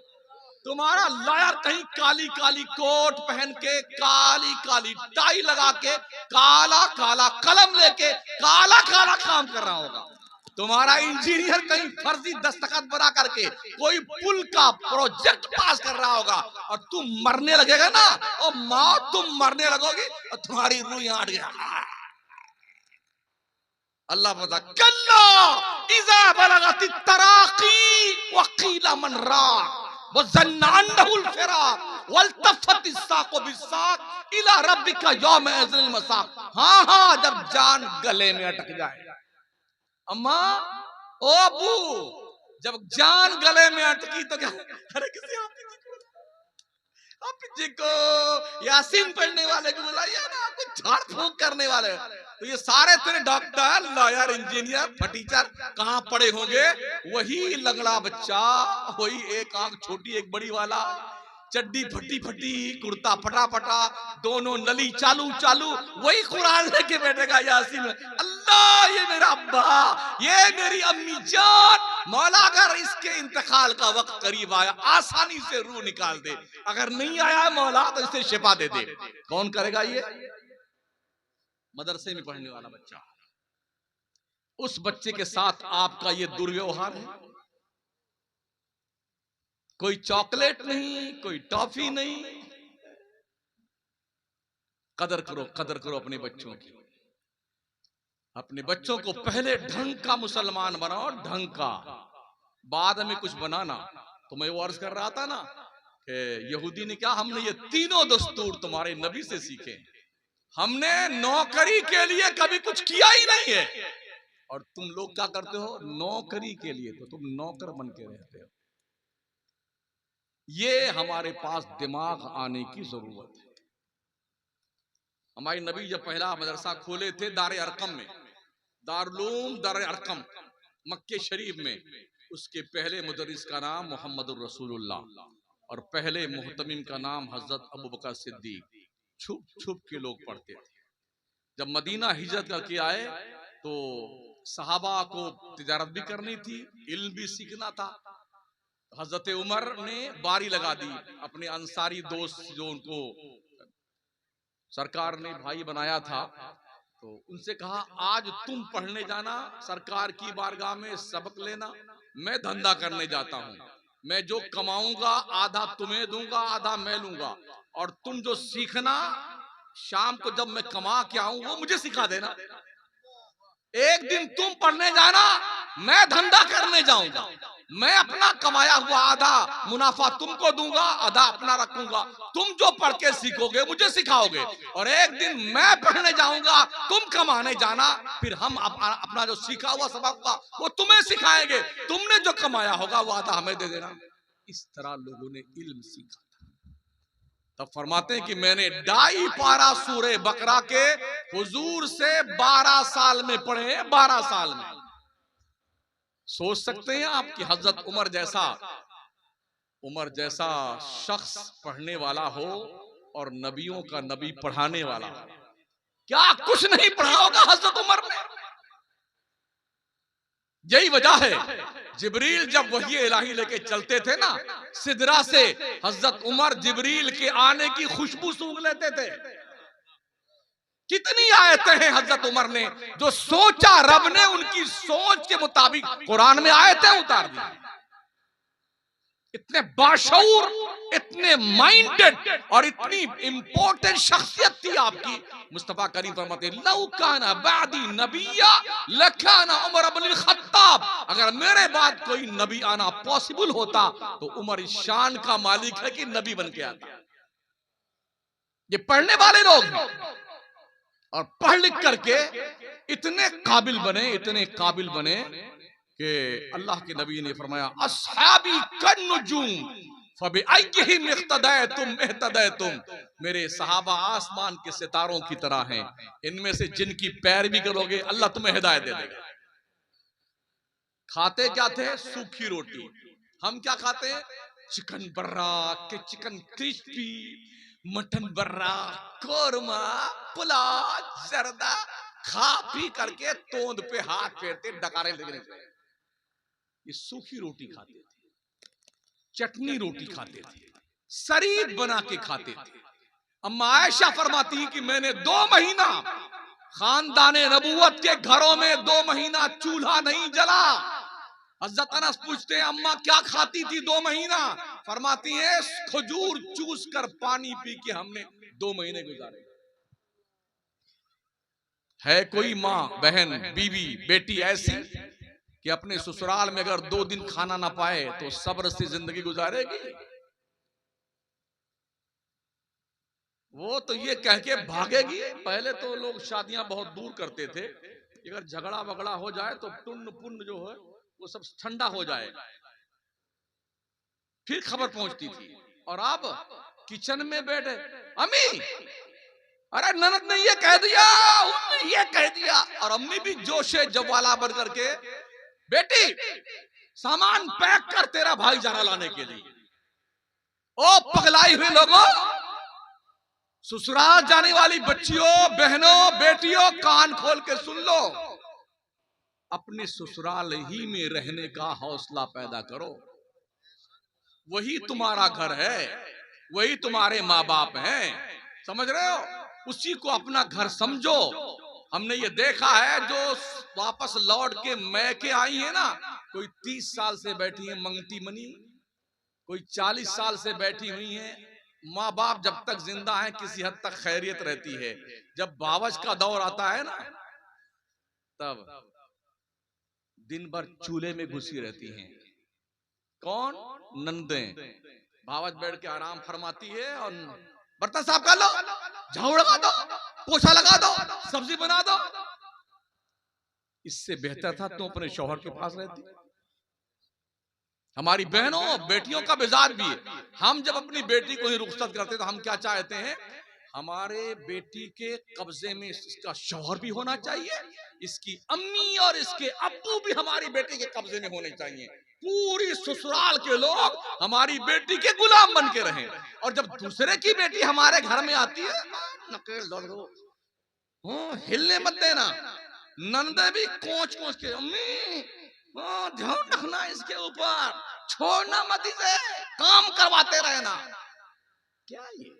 तुम्हारा लॉयर कहीं काली काली कोट पहन के, काली काली टाई लगा के, काला काला कलम लेके काला काला काम कर रहा होगा, तुम्हारा इंजीनियर कहीं फर्जी दस्तखत बना करके कोई पुल का प्रोजेक्ट पास कर रहा होगा, और तुम मरने लगेगा ना, और माँ तुम मरने लगोगी और तुम्हारी रूह यहाँ हट गया। अल्लाह बता कल्ला इज़ा बलगति तराकी वकीला मन राक वज़न्ना अन्नहुल फिराक वल्तफ़ति साक़ु बिस्साक़ इला रब्बिका यौम इज़िल मसाक़। हाँ हाँ, जब जान गले में अटक जाए। अम्मा, ओ अबू, जब जान गले में अटकी तो क्या, अरे किसी आप जी को यासीन पढ़ने वाले को बुलाइए ना, कुछ झाड़ फूंक करने वाले। तो ये सारे तेरे डॉक्टर, लॉयर, इंजीनियर, फटीचर कहाँ पड़े होंगे? वही लंगड़ा बच्चा, वही एक आंख छोटी एक बड़ी वाला, चड्डी फटी फटी, कुर्ता फटा फटा, दोनों नली चालू चालू, वही कुरान लेके बैठेगा यासीन। अल्लाह, ये मेरा अब्बा, ये मेरी अम्मी जान, मौला अगर इसके इंतकाल का वक्त करीब आया आसानी से रूह निकाल दे, अगर नहीं आया मौला तो इसे शिफा दे दे। कौन करेगा ये? मदरसे में पढ़ने वाला बच्चा। उस बच्चे के साथ आपका ये दुर्व्यवहार है। कोई चॉकलेट नहीं, कोई टॉफी नहीं। कदर करो, कदर करो अपने बच्चों की। अपने बच्चों को पहले ढंग का मुसलमान बनाओ, ढंग का, बाद में कुछ बनाना। तो मैं वो अर्ज कर रहा था ना कि यहूदी ने क्या, हमने ये तीनों दस्तूर तुम्हारे नबी से सीखे, हमने नौकरी के लिए कभी कुछ किया ही नहीं है, और तुम लोग क्या करते हो? नौकरी के लिए तो तुम नौकर बन के रहते हो। ये हमारे पास दिमाग आने की जरूरत है। हमारे नबी जब पहला मदरसा खोले थे दार अरकम में, दारुल दार अरकम मक्के शरीफ में, उसके पहले मुदर्रिस का नाम मोहम्मदुर रसूलुल्लाह और पहले मुहतमिम का नाम हजरत अबू बकर सिद्दीक। छुप छुप के लोग पढ़ते थे। जब मदीना हिजरत करके आए तो सहाबा को तिजारत भी करनी थी, इल्म भी सीखना था। हजरत उमर ने बारी लगा दी, अपने अंसारी दोस्त जो उनको सरकार ने भाई बनाया था, तो उनसे कहा आज तुम पढ़ने जाना, सरकार की बारगाह में सबक लेना, मैं धंधा करने जाता हूँ। मैं जो कमाऊंगा आधा तुम्हें दूंगा, आधा मैं लूंगा, और तुम जो सीखना शाम को जब मैं कमा के आऊं वो मुझे सिखा देना। एक दिन तुम पढ़ने जाना, मैं धंधा करने जाऊंगा, मैं अपना कमाया हुआ आधा मुनाफा तुमको दूंगा, आधा अपना रखूंगा। तुम जो पढ़ के सीखोगे मुझे सिखाओगे, और एक दिन मैं पढ़ने जाऊंगा, तुम कमाने जाना, फिर हम अपना जो सीखा हुआ सबक होगा वो तुम्हें सिखाएंगे, तुमने जो कमाया होगा वो आधा हमें दे देना। इस तरह लोगों ने इल्म सीखा। तब फरमाते हैं कि मैंने 2.5 पारा सूरे बकरा के हुजूर से 12 साल में पढ़े, 12 साल में। सोच सकते हैं आप कि हजरत उमर जैसा शख्स पढ़ने वाला हो और नबियों का नबी पढ़ाने वाला हो, क्या कुछ नहीं पढ़ा होगा हजरत उमर ने? यही वजह है जिब्रील जब वही इलाही लेके चलते थे ना सिदरा से, हजरत उमर जिब्रील के आने की खुशबू सूंघ लेते थे। कितनी आयतें हैं हजरत उमर ने जो सोचा रब ने उनकी सोच के मुताबिक कुरान में आयतें उतार दी। इतने बाशऊर, इतने माइंडेड और इतनी इंपॉर्टेंट शख्सियत थी आपकी। मुस्तफा करीम फरमाते हैं लौ काना बादी नबिया लकाना उमर इब्नुल खत्ताब, अगर मेरे बाद कोई नबी आना पॉसिबल होता तो उमर इस शान का मालिक है कि नबी बन के आता। ये पढ़ने वाले लोग और पढ़ लिख करके इतने काबिल बने कि अल्लाह के नबी ने फरमाया अस्हाबी कन्नुजूम फबिअय्यिहिम इख्तदयतुम, मेरे सहाबा आसमान के सितारों की तरह हैं, इनमें से जिनकी पैरवी करोगे अल्लाह तुम्हें हिदायत दे देगा। खाते क्या थे? सूखी रोटी। हम क्या खाते हैं? चिकन बर्रा के चिकन क्रिस्पी, मटन बर्रा, कोरमा, पुलाव, जर्दा, खा पी करके तोंद पे हाथ फेरते डकारे लगने पे। ये सूखी रोटी खाते थे, चटनी रोटी खाते थे, शरीर बना के खाते थे। अम्मा आयशा फरमाती कि मैंने 2 महीना खानदाने नबूवत के घरों में 2 महीना चूल्हा नहीं जला। हज़रत अनस पूछते हैं अम्मा क्या खाती थी 2 महीना? फरमाती है खजूर चूस कर पानी पी के हमने 2 महीने गुजारे। है कोई माँ, बहन, बीवी, बेटी ऐसी कि अपने ससुराल में अगर 2 दिन खाना ना पाए तो सब्र से जिंदगी गुजारेगी? वो तो ये कह के भागेगी। पहले तो लोग शादियां बहुत दूर करते थे, अगर झगड़ा वगड़ा हो जाए तो टुन्न पुन्न जो है वो सब ठंडा हो जाए, फिर खबर पहुंचती थी। और अब किचन में बैठे अम्मी, अरे ननद ने ये कह दिया, उन्होंने ये कह दिया, और अम्मी भी जोशे जवाला बन करके बेटी सामान पैक कर तेरा भाई जाना लाने के लिए। ओ पगलाई हुई लोगों, ससुराल जाने वाली बच्चियों, बहनों, बेटियों, कान खोल के सुन लो, अपने ससुराल ही में रहने का हौसला पैदा करो। वही तुम्हारा घर है, वही तुम्हारे माँ बाप हैं, समझ रहे हो? उसी को अपना घर समझो। हमने ये देखा है जो वापस लौट के मैके आई है ना, कोई 30 साल से बैठी है मंगती मनी, कोई 40 साल से बैठी हुई है। माँ बाप जब तक जिंदा है किसी हद तक खैरियत रहती है, जब बावज का दौर आता है ना तब दिन भर चूल्हे में घुसी रहती हैं। कौन? नंदें। बावज बैठ के आराम फरमाती है और बर्तन साफ कर लो, झाड़ू लगा दो, पोछा लगा दो, सब्जी बना दो। इससे बेहतर था तुम अपने शौहर के पास रहती। हमारी बहनों बेटियों का मिजाज भी है, हम जब अपनी बेटी को ही रुखसत करते तो हम क्या चाहते हैं? हमारे बेटी के कब्जे में इसका शौहर भी होना चाहिए, इसकी अम्मी और इसके अब्बू भी हमारी बेटी के कब्जे में होने चाहिए, पूरी ससुराल के लोग हमारी बेटी के गुलाम बन के रहें। और जब दूसरे की बेटी हमारे घर में आती है, नकेल दो, हिलने मत देना। नंदे भी कोच कोच के अम्मी ध्यान रखना इसके ऊपर, छोड़ना मत इसे, काम करवाते रहना। क्या ये?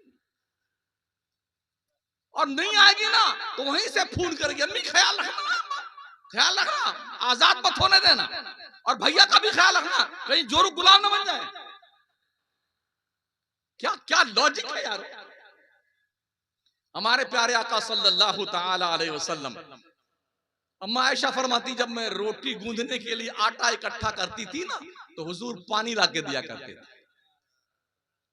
और नहीं आएगी ना तो वहीं से फोन करेगी, अम्मी ख्याल रखना, आजाद मत होने देना, और भैया का भी ख्याल रखना कहीं जोरू गुलाम ना बन जाए। क्या क्या लॉजिक है यार। हमारे प्यारे आका सल्लल्लाहु ताला अलैहि वसल्लम, अम्मा आयशा फरमाती जब मैं रोटी गूंदने के लिए आटा इकट्ठा करती थी ना तो हुजूर पानी ला के दिया करते थे।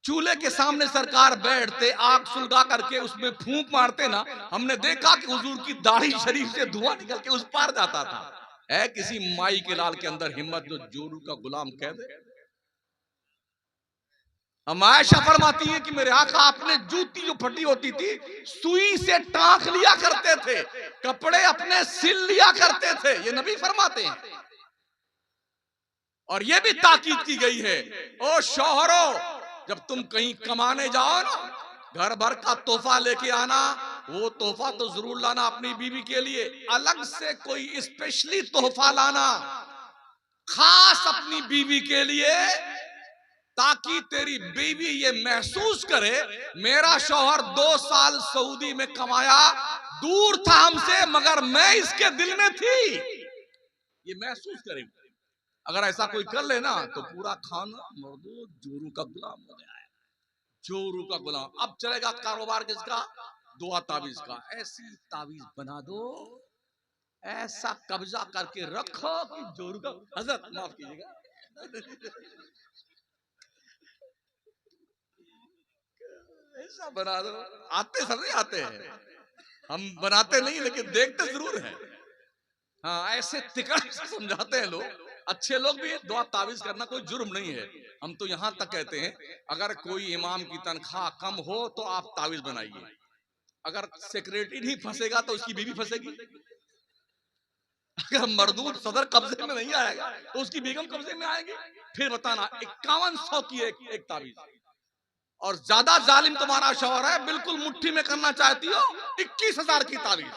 चूल्हे के सामने सरकार बैठते, आग सुलगा करके उसमें फूंक मारते ना, हमने देखा कि हुजूर की दाढ़ी शरीफ से धुआं निकल के उस पार जाता था। है किसी माई के लाल के अंदर हिम्मत जो जोरू का गुलाम कह दे। हम आयशा फरमाती है कि मेरे आका अपने जूती जो फटी होती थी सुई से टांक लिया करते थे, कपड़े अपने सिल लिया करते थे, ये नबी फरमाते हैं। और ये भी ताकीद की गई है, ओ शौहरों जब तुम कहीं कमाने जाओ ना, घर भर का तोहफा लेके आना, वो तोहफा तो जरूर लाना अपनी बीवी के लिए, अलग से कोई स्पेशली तोहफा लाना खास अपनी बीवी के लिए, ताकि तेरी बीवी ये महसूस करे मेरा शौहर 2 साल सऊदी में कमाया, दूर था हमसे मगर मैं इसके दिल में थी, ये महसूस करे। अगर ऐसा कोई कर लेना तो पूरा खाना मर्दो जोरू का गुलाम हो गया है, जोरू का गुलाम। अब चलेगा कारोबार किसका? दुआ तावीज का। ऐसी तावीज बना दो, ऐसा कब्जा करके रखो कि जोरू का, हजरत माफ कीजिएगा ऐसा बना दो। आते सब नहीं आते हैं, हम बनाते नहीं लेकिन देखते जरूर है। हाँ ऐसे तिकड़ से समझाते हैं लोग। अच्छे लोग भी दुआ तावीज करना कोई जुर्म नहीं है। हम तो यहाँ तक कहते हैं अगर कोई इमाम की तनख्वाह कम हो तो आप तावीज बनाइए। अगर सेक्रेटरी नहीं फंसेगा तो उसकी बीवी फंसेगी। अगर मरदूद सदर कब्जे में नहीं आएगा तो उसकी बेगम कब्जे में आएगी। फिर बताना 5100 की एक तावीज। और ज्यादा जालिम तुम्हारा शौहर है, बिल्कुल मुट्ठी में करना चाहती हो, 21,000 की तावीज।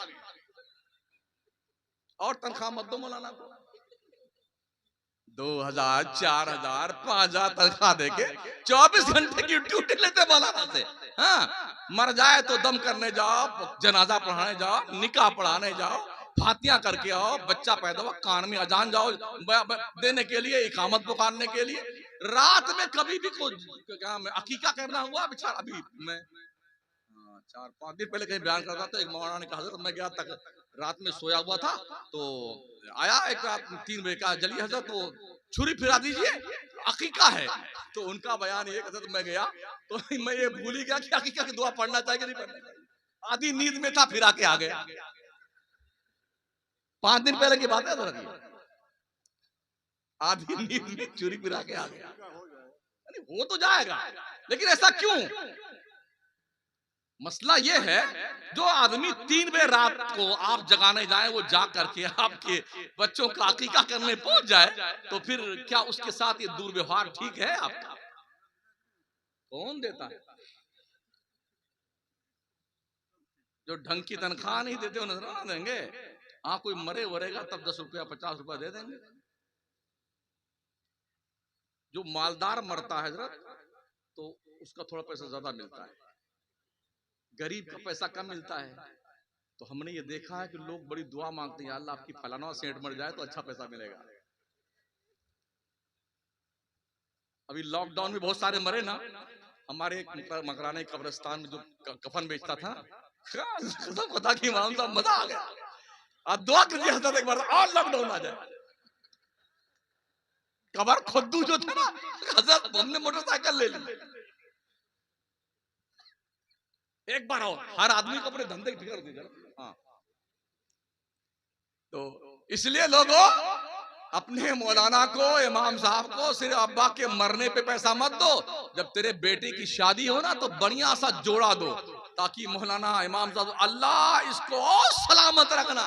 और तनख्वाह मत दो मौलाना को, 2,000 4,000 5,000 तनख्वाह देके 24 घंटे की ड्यूटी लेते मौलाना से। हाँ मर जाए तो दम करने जाओ, जनाजा पढ़ाने जाओ, निकाह पढ़ाने जाओ, फातिया करके आओ, बच्चा पैदा हुआ कान में अजान जाओ देने के लिए, इकामत पुकारने के लिए। रात में कभी भी कोई क्या अकीका करना हुआ बेचारा। अभी मैं 4-5 दिन पहले कहीं बयान करता था, एक मौलाना ने कहा मैं गया तक रात में सोया हुआ था तो आया एक रात 3 बजे का जली हजरत तो छुरी फिरा दीजिए अकीका है। तो उनका बयान ये हजरत मैं गया तो मैं ये भूल ही गया कि अकीका की दुआ पढ़ना चाहिए कि नहीं पढ़ना चाहिए। आधी नींद में था फिरा के आ गया। 5 दिन पहले की बात है हजरत, आधी नींद में छुरी फिरा के आ गया। हो तो जाएगा लेकिन ऐसा क्यों? मसला ये है जो आदमी 3 बजे रात को आप जगाने जाए वो जाग करके आपके बच्चों का अकीका करने पहुंच जाए तो फिर क्या उसके साथ ये दुर्व्यवहार ठीक है आपका? कौन देता है? जो ढंग की तनख्वाह नहीं देते वो नजर ना देंगे। हाँ कोई मरे वरेगा तब 10 रुपया 50 रुपया दे देंगे। जो मालदार मरता है हजरत तो उसका थोड़ा पैसा ज्यादा मिलता है, गरीब का पैसा कम मिलता है। तो हमने ये देखा है कि लोग बड़ी दुआ मांगते हैं, अल्लाह आपकी फलाना सेठ मर जाए तो अच्छा पैसा मिलेगा। अभी लॉकडाउन में बहुत सारे मरे ना, हमारे मकराने कब्रिस्तान में जो कफन बेचता था, खुदा की इमाम साहब मजा आ गया। आप दुआ कीजिए हजरत एक बार और लॉकडाउन आ जाए। कबर खुद्दू जो था ना हजरत, हमने मोटरसाइकिल ले ली एक बार और, हर आदमी को अपने धंधे की फिक्र दी। हाँ तो इसलिए लोगों अपने मौलाना को, इमाम साहब को सिर्फ अब्बा के मरने पे पैसा मत दो। जब तेरे बेटे की शादी हो ना तो बढ़िया सा जोड़ा दो ताकि मौलाना इमाम साहब अल्लाह इसको और सलामत रखना।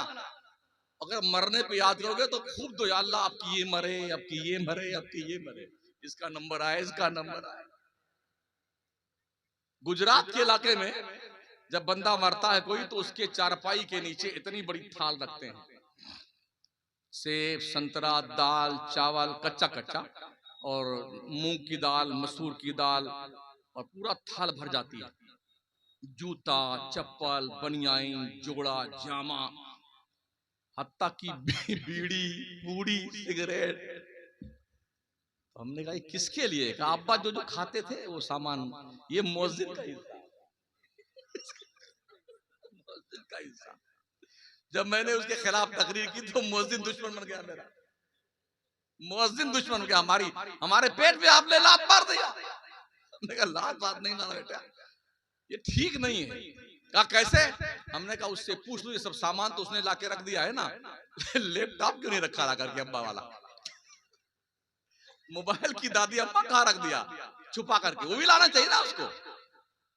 अगर मरने पे याद करोगे तो खूब दो, या अल्लाह आपकी ये मरे, आपकी ये मरे, आपकी ये मरे, इसका नंबर आए, इसका नंबर आए। गुजरात के इलाके में जब बंदा मरता है कोई तो उसके चारपाई के नीचे इतनी बड़ी थाल रखते हैं, सेब संतरा दाल चावल कच्चा कच्चा और मूंग की दाल मसूर की दाल और पूरा थाल भर जाती है। जूता चप्पल बनियाइन जोड़ा जामा हत्ता की बीड़ी पूड़ी सिगरेट। हमने कहा ये किसके लिए? कहा अब्बा जो जो खाते थे वो सामान, ये मस्जिद का हिस्सा, मस्जिद का हिस्सा। जब मैंने उसके खिलाफ तकरीर की तो मस्जिद दुश्मन बन गया मेरा, मस्जिद दुश्मन बन गया। हमारे पेट पे आपने लात मार दिया। हमने कहा लात बात नहीं मारा बेटा, ये ठीक नहीं है। कहा कैसे? हमने कहा उससे पूछ लो, ये सब सामान तो उसने लाके रख दिया है ना, लैपटॉप क्यों नहीं रखा ला करके अब्बा वाला, मोबाइल की दादी अम्मा कहाँ रख दिया छुपा करके, वो भी लाना चाहिए ना उसको।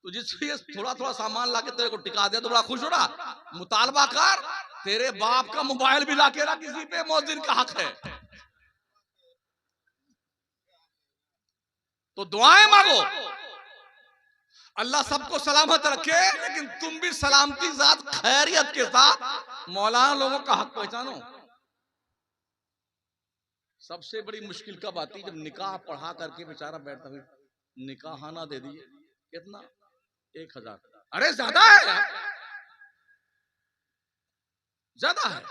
तो जिससे ये थोड़ा थोड़ा सामान लाके तेरे को टिका दिया तो बड़ा खुश हो रहा। मुतालबा कर, तेरे बाप का मोबाइल भी लाके रख, किसी पे मौजिन का हक है। तो दुआएं मांगो, अल्लाह सबको सलामत रखे, लेकिन तुम भी सलामती साथ खैरियत के साथ मौलाना लोगों का हक पहचानो। सबसे बड़ी मुश्किल कब आती? जब निकाह पढ़ा करके बेचारा बैठता हुआ, निकाहाना दे दिए, कितना? 1000। अरे ज्यादा है यार, ज्यादा है।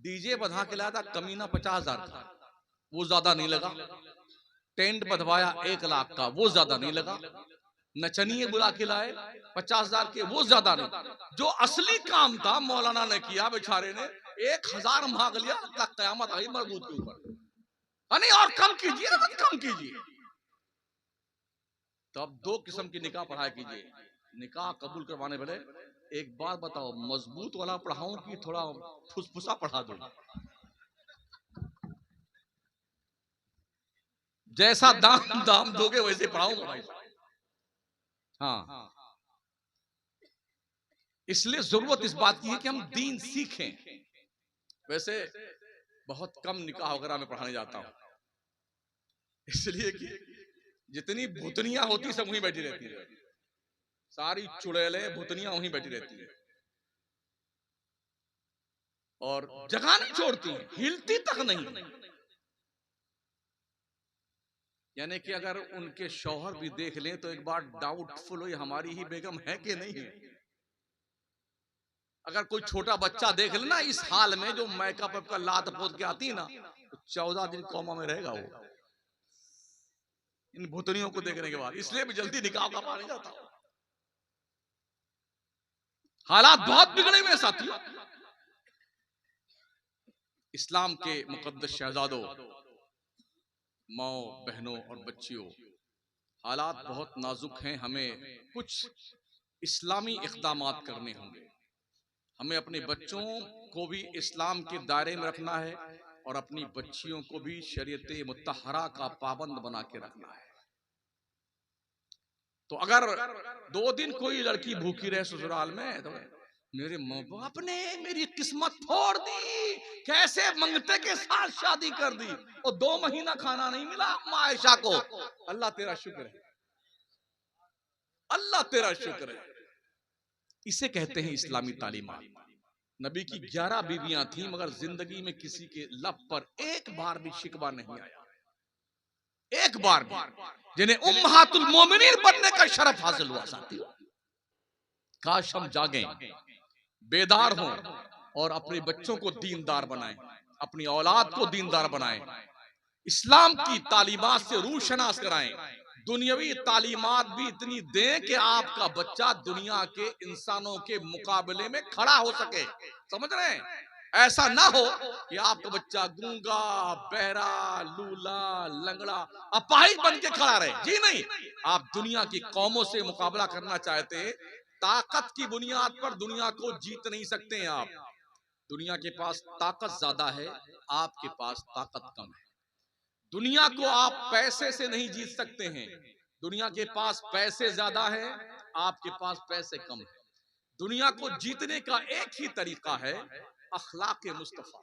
डीजे बधा के लाया था कमीना 50,000 का, वो ज्यादा नहीं लगा। टेंट बधवाया 1 लाख का, वो ज्यादा नहीं लगा। नचनिए बुला के लाए 50,000 के, वो ज्यादा नहीं। जो असली काम था मौलाना ने किया, बेचारे ने 1000 मांग लिया, तक कयामत आई मरबूत के ऊपर। नहीं और कम कीजिए, मत कम कीजिए। तो अब 2 किस्म की निकाह पढ़ाया कीजिए। निकाह कबूल करवाने वाले, एक बात बताओ, मजबूत वाला पढ़ाऊं कि थोड़ा फुसफुसा पढ़ा दूं? जैसा दाम दोगे वैसे पढ़ाऊंगा भाई। हाँ, इसलिए जरूरत इस बात की है कि हम दीन सीखें। वैसे बहुत कम निकाह वगैरह में पढ़ाने जाता हूं, इसलिए कि जितनी भूतनियां होती सब वहीं बैठी रहती है, सारी चुड़ैलें भूतनियां वहीं बैठी रहती है और जगह नहीं छोड़ती, हिलती तक नहीं। यानी कि अगर उनके शौहर भी देख लें तो एक बार डाउटफुल हो, हमारी ही बेगम है कि नहीं है। अगर कोई छोटा बच्चा देख लेना इस हाल में, जो मेकअप का लात पोत के आती ना, तो 14 दिन कोमा में रहेगा वो, इन भूतनियों को देखने के बाद। इसलिए भी जल्दी निकाह का पानी जाता हूं। हालात बहुत बिगड़े हुए साथियों। इस्लाम के मुकद्दस शहजादों, माओ बहनों और बच्चियों, हालात बहुत नाजुक हैं। हमें कुछ इस्लामी इक़दामात करने होंगे। हमें अपने बच्चों को भी इस्लाम के दायरे में रखना है और अपनी बच्चियों को भी शरीयत मुत्तहरा का पाबंद बना के रखना है। तो अगर 2 दिन कोई लड़की भूखी रहे ससुराल में, तो मेरे माँ बाप ने मेरी किस्मत फोड़ दी, कैसे मंगते के साथ शादी कर दी और 2 महीना खाना नहीं मिला आयशा को। अल्लाह तेरा शुक्र है, अल्लाह तेरा शुक्र है। इसे कहते हैं इस्लामी तालीमात। नबी की 11 बीवियां थी, मगर जिंदगी में किसी के लब पर एक बार भी शिकवा नहीं आया, एक बार भी, जिन्हें उम्महातुल मोमिनीन बनने का शरफ हासिल हुआ। साथियों, काश हम जागें, बेदार हों और अपने बच्चों को दीनदार बनाएं, अपनी औलाद को दीनदार बनाएं, इस्लाम की तालीमात से रूशनास कराएं, दुनियावी तालीमात भी इतनी दें कि आपका बच्चा दुनिया के इंसानों के मुकाबले में खड़ा हो सके। समझ रहे हैं? ऐसा ना हो कि आपका बच्चा गूंगा, बहरा, लूला, लंगड़ा, अपाहिज बन के खड़ा रहे। जी नहीं, आप दुनिया की कौमों से मुकाबला करना चाहते हैं, ताकत की बुनियाद पर दुनिया को जीत नहीं सकते हैं आप। दुनिया के पास ताकत ज्यादा है, आपके पास ताकत कम है। दुनिया को आप पैसे से नहीं जीत सकते हैं, दुनिया के पास पैसे ज्यादा है, आपके पास पैसे कम है। दुनिया को जीतने का एक ही तरीका है, अखलाक मुस्तफा,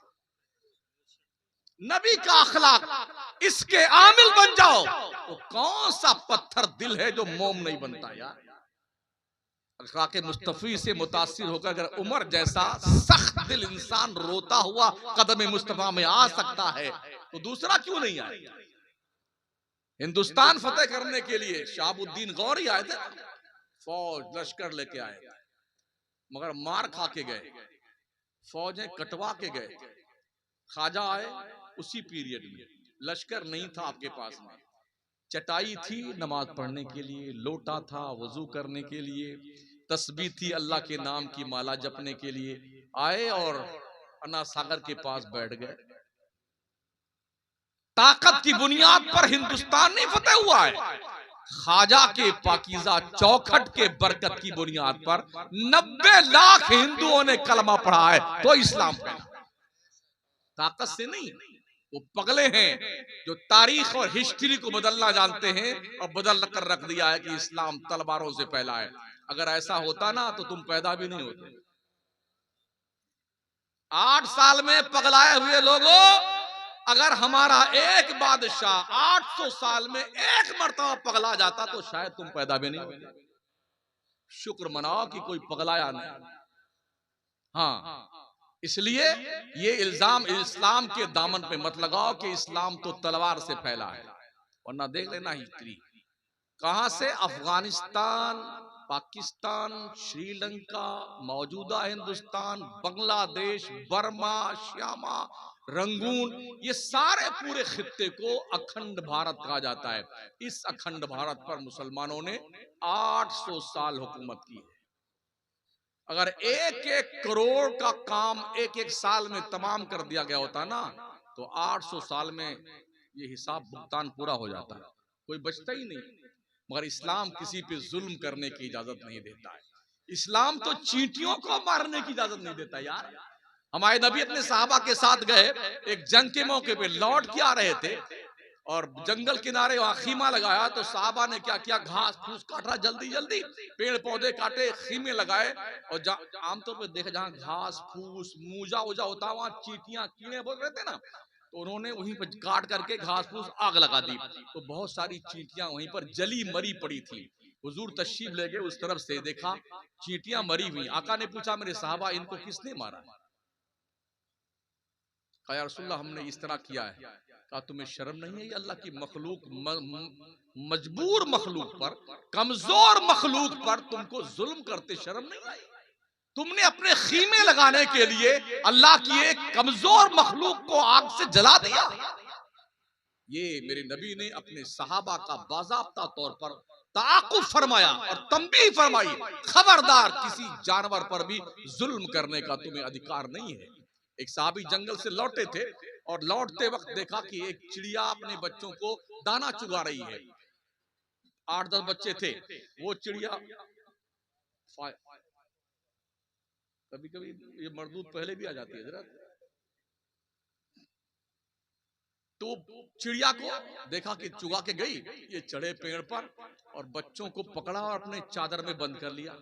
नबी का अखलाक, इसके आमिल बन जाओ तो कौन सा पत्थर दिल है जो मोम नहीं बनता यार। अखलाक मुस्तफी से मुतासिर होकर अगर उमर जैसा सख्त दिल इंसान रोता हुआ कदम मुस्तफा में आ सकता है तो दूसरा क्यों नहीं आएगा। हिंदुस्तान फतेह करने के लिए शहाबुद्दीन गौरी आए थे, फौज लश्कर लेके आए थे, मगर मार खा के गए, फौजें कटवा के गए। ख्वाजा आए उसी पीरियड में, लश्कर नहीं था आपके पास में, चटाई थी नमाज पढ़ने के लिए, लोटा था वजू करने के लिए, तस्बीह थी अल्लाह के नाम की माला जपने के लिए, आए और अन्ना सागर के पास बैठ गए। ताकत की बुनियाद पर हिंदुस्तान नहीं फतेह हुआ है, ख्वाजा के पाकीज़ा चौखट के बरकत की बुनियाद पर 90 लाख हिंदुओं ने कलमा पढ़ा है तो इस्लाम फैला, ताकत से नहीं। वो पगले हैं जो तारीख और हिस्ट्री को बदलना जानते हैं और बदल कर रख दिया है कि इस्लाम तलवारों से फैला है। अगर ऐसा होता ना तो तुम पैदा भी नहीं होते। 8 साल में पगलाए हुए लोगों, अगर हमारा एक बादशाह 800 साल में एक मर्तबा पगला जाता तो शायद तुम पैदा भी नहीं होते। शुक्र मनाओ कि कोई पगलाया नहीं। हाँ, इसलिए ये इल्जाम इस्लाम के दामन पे मत लगाओ कि इस्लाम तो तलवार से फैला है, वरना देख लेना हिस्ट्री कहां से अफगानिस्तान, पाकिस्तान, श्रीलंका, मौजूदा हिंदुस्तान, बांग्लादेश, बर्मा, श्यामा, रंगून, ये सारे पूरे खित्ते को अखंड भारत कहा जाता है। इस अखंड भारत पर मुसलमानों ने 800 साल हुकूमत की है। अगर 1-1 करोड़ का काम 1-1 साल में तमाम कर दिया गया होता ना तो 800 साल में ये हिसाब भुगतान पूरा हो जाता है, कोई बचता ही नहीं। मगर इस्लाम किसी पे जुल्म करने की इजाजत नहीं देता है। इस्लाम तो चींटियों को मारने की इजाजत नहीं देता यार। हमारे नबी अपने सहाबा के साथ गए, एक जंग के मौके पे लौट के आ रहे थे और जंगल किनारे वहां खीमा लगाया तो साहबा ने क्या किया, घास फूस काटा, जल्दी जल्दी पेड़ पौधे काटे, खीमे लगाए। और आमतौर पर देखे जहां घास फूस मूजा उजा होता वहां चींटियां कीड़े बोल रहे थे ना, तो उन्होंने वहीं पर काट करके घास फूस आग लगा दी। तो बहुत सारी चींटियां वहीं पर जली मरी पड़ी थी। हुजूर तशरीफ ले गए, उस तरफ से देखा चींटियां मरी हुई। आका ने पूछा मेरे साहबा इनको किसने मारा? कहा या रसूलल्लाह हमने इस तरह किया है। कहा तुम्हें शर्म नहीं है? ये अल्लाह की मखलूक मजबूर मखलूक पर, कमजोर मखलूक पर तुमको जुल्म करते शर्म नहीं आई? तुमने अपने खीमे लगाने के लिए अल्लाह की एक कमजोर मखलूक को आग से जला दिया। ये मेरे नबी ने अपने सहाबा का बाज़ाब्ता तौर पर ताक़ुब फरमाया और तंबीह फरमाई, खबरदार किसी जानवर पर भी जुल्म करने का तुम्हें अधिकार नहीं है। एक साहबी जंगल से लौटे थे और लौटते वक्त देखा कि एक चिड़िया अपने बच्चों को दाना चुगा रही है। 8-10 बच्चे थे। वो चिड़िया, कभी कभी ये मरदूद पहले भी आ जाती है जरा, तो चिड़िया को देखा कि चुगा के गई, ये चढ़े पेड़ पर और बच्चों को पकड़ा और अपने चादर में बंद कर लिया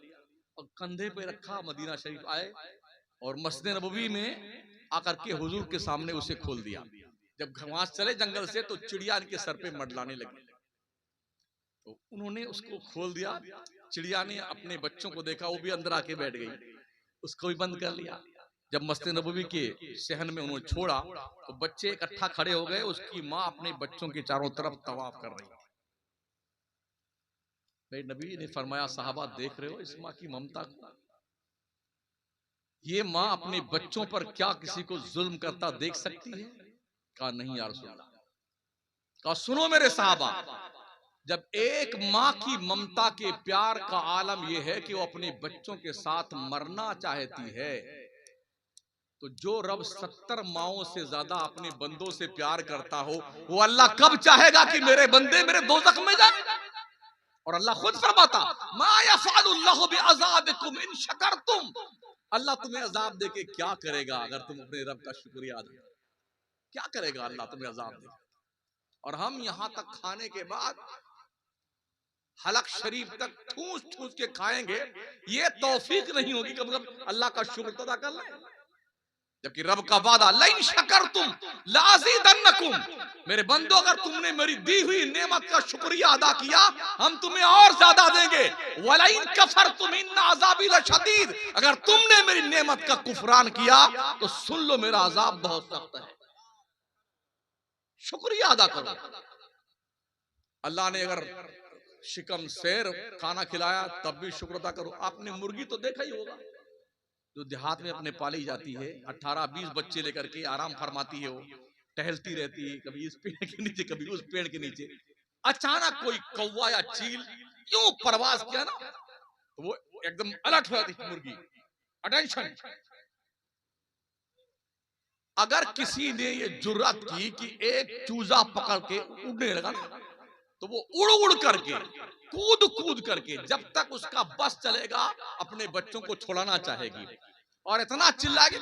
और कंधे पे रखा। मदीना शरीफ आए और मस्जिद नबवी में आकर के हुजूर के सामने उसे खोल दिया। जब वहां चले जंगल से तो चिड़िया इनके सर पे मंडलाने लगी, तो उन्होंने उसको खोल दिया। चिड़िया ने अपने बच्चों को देखा, वो भी अंदर आके बैठ गई, उसको भी बंद कर लिया। जब मस्जिद नबवी के सहन में उन्होंने छोड़ा तो बच्चे इकट्ठा खड़े हो गए। उसकी माँ अपने बच्चों के चारों तरफ तवाफ कर रही। मेरे नबी ने फरमाया साहबा देख रहे हो इस माँ की ममता को? ये माँ अपने बच्चों पर क्या किसी को जुल्म करता देख सकती है? कहा नहीं या रसूल अल्लाह। कहा सुनो मेरे साहबा, जब एक माँ की ममता के प्यार का आलम यह है कि वो अपने बच्चों के साथ मरना चाहती है, तो जो रब 70 माओं से ज्यादा अपने बंदों से प्यार करता हो, वो अल्लाह कब चाहेगा कि मेरे बंदे मेरे दोज़ख में जाए? और अल्लाह खुद फरमाता मा यफ़अलुल्लाहु बिअज़ाबिकुम इन शकरतुम, अल्लाह तुम्हें अजाब देके क्या करेगा अगर तुम अपने रब का शुक्रिया अदा करो? क्या करेगा अल्लाह तुम्हें अजाब देके? और हम यहां तक खाने के बाद हलक शरीफ तक ठूस ठूस के खाएंगे, ये तौफीक नहीं होगी कि मतलब अल्लाह का शुक्र अदा कर लें, जबकि रब का वादा लइन शकरतुम लाज़ीदन्नकुम, मेरे बंदो अगर तुमने मेरी दी हुई नेमत का शुक्रिया अदा किया हम तुम्हें और ज्यादा देंगे। वलइन कफरतुम इन्न अज़ाबी लशदीद, अगर तुमने मेरी नेमत का कुफरान किया तो सुन लो मेरा अजाब बहुत सख्त है। शुक्रिया अदा करो। अल्लाह ने अगर शिकम शेर खाना खिलाया तब भी शुक्र अदा करो। आपने मुर्गी तो देखा ही होगा जो देहात में अपने पाली जाती है, 18-20 बच्चे लेकर के आराम फरमाती है वो, टहलती रहती है, कभी इस पेड़ के नीचे कभी उस पेड़ के नीचे। अचानक कोई कौवा या चील यूं परवाज किया ना, तो वो एकदम अलर्ट हो जाती मुर्गी, अटेंशन। अगर किसी ने ये जुर्रत की कि एक चूजा पकड़ के उड़ने लगा ना, तो वो उड़ उड़ करके, कूद कूद करके, जब तक उसका बस चलेगा अपने बच्चों को छुड़ाना चाहेगी, और इतना चिल्लाएगी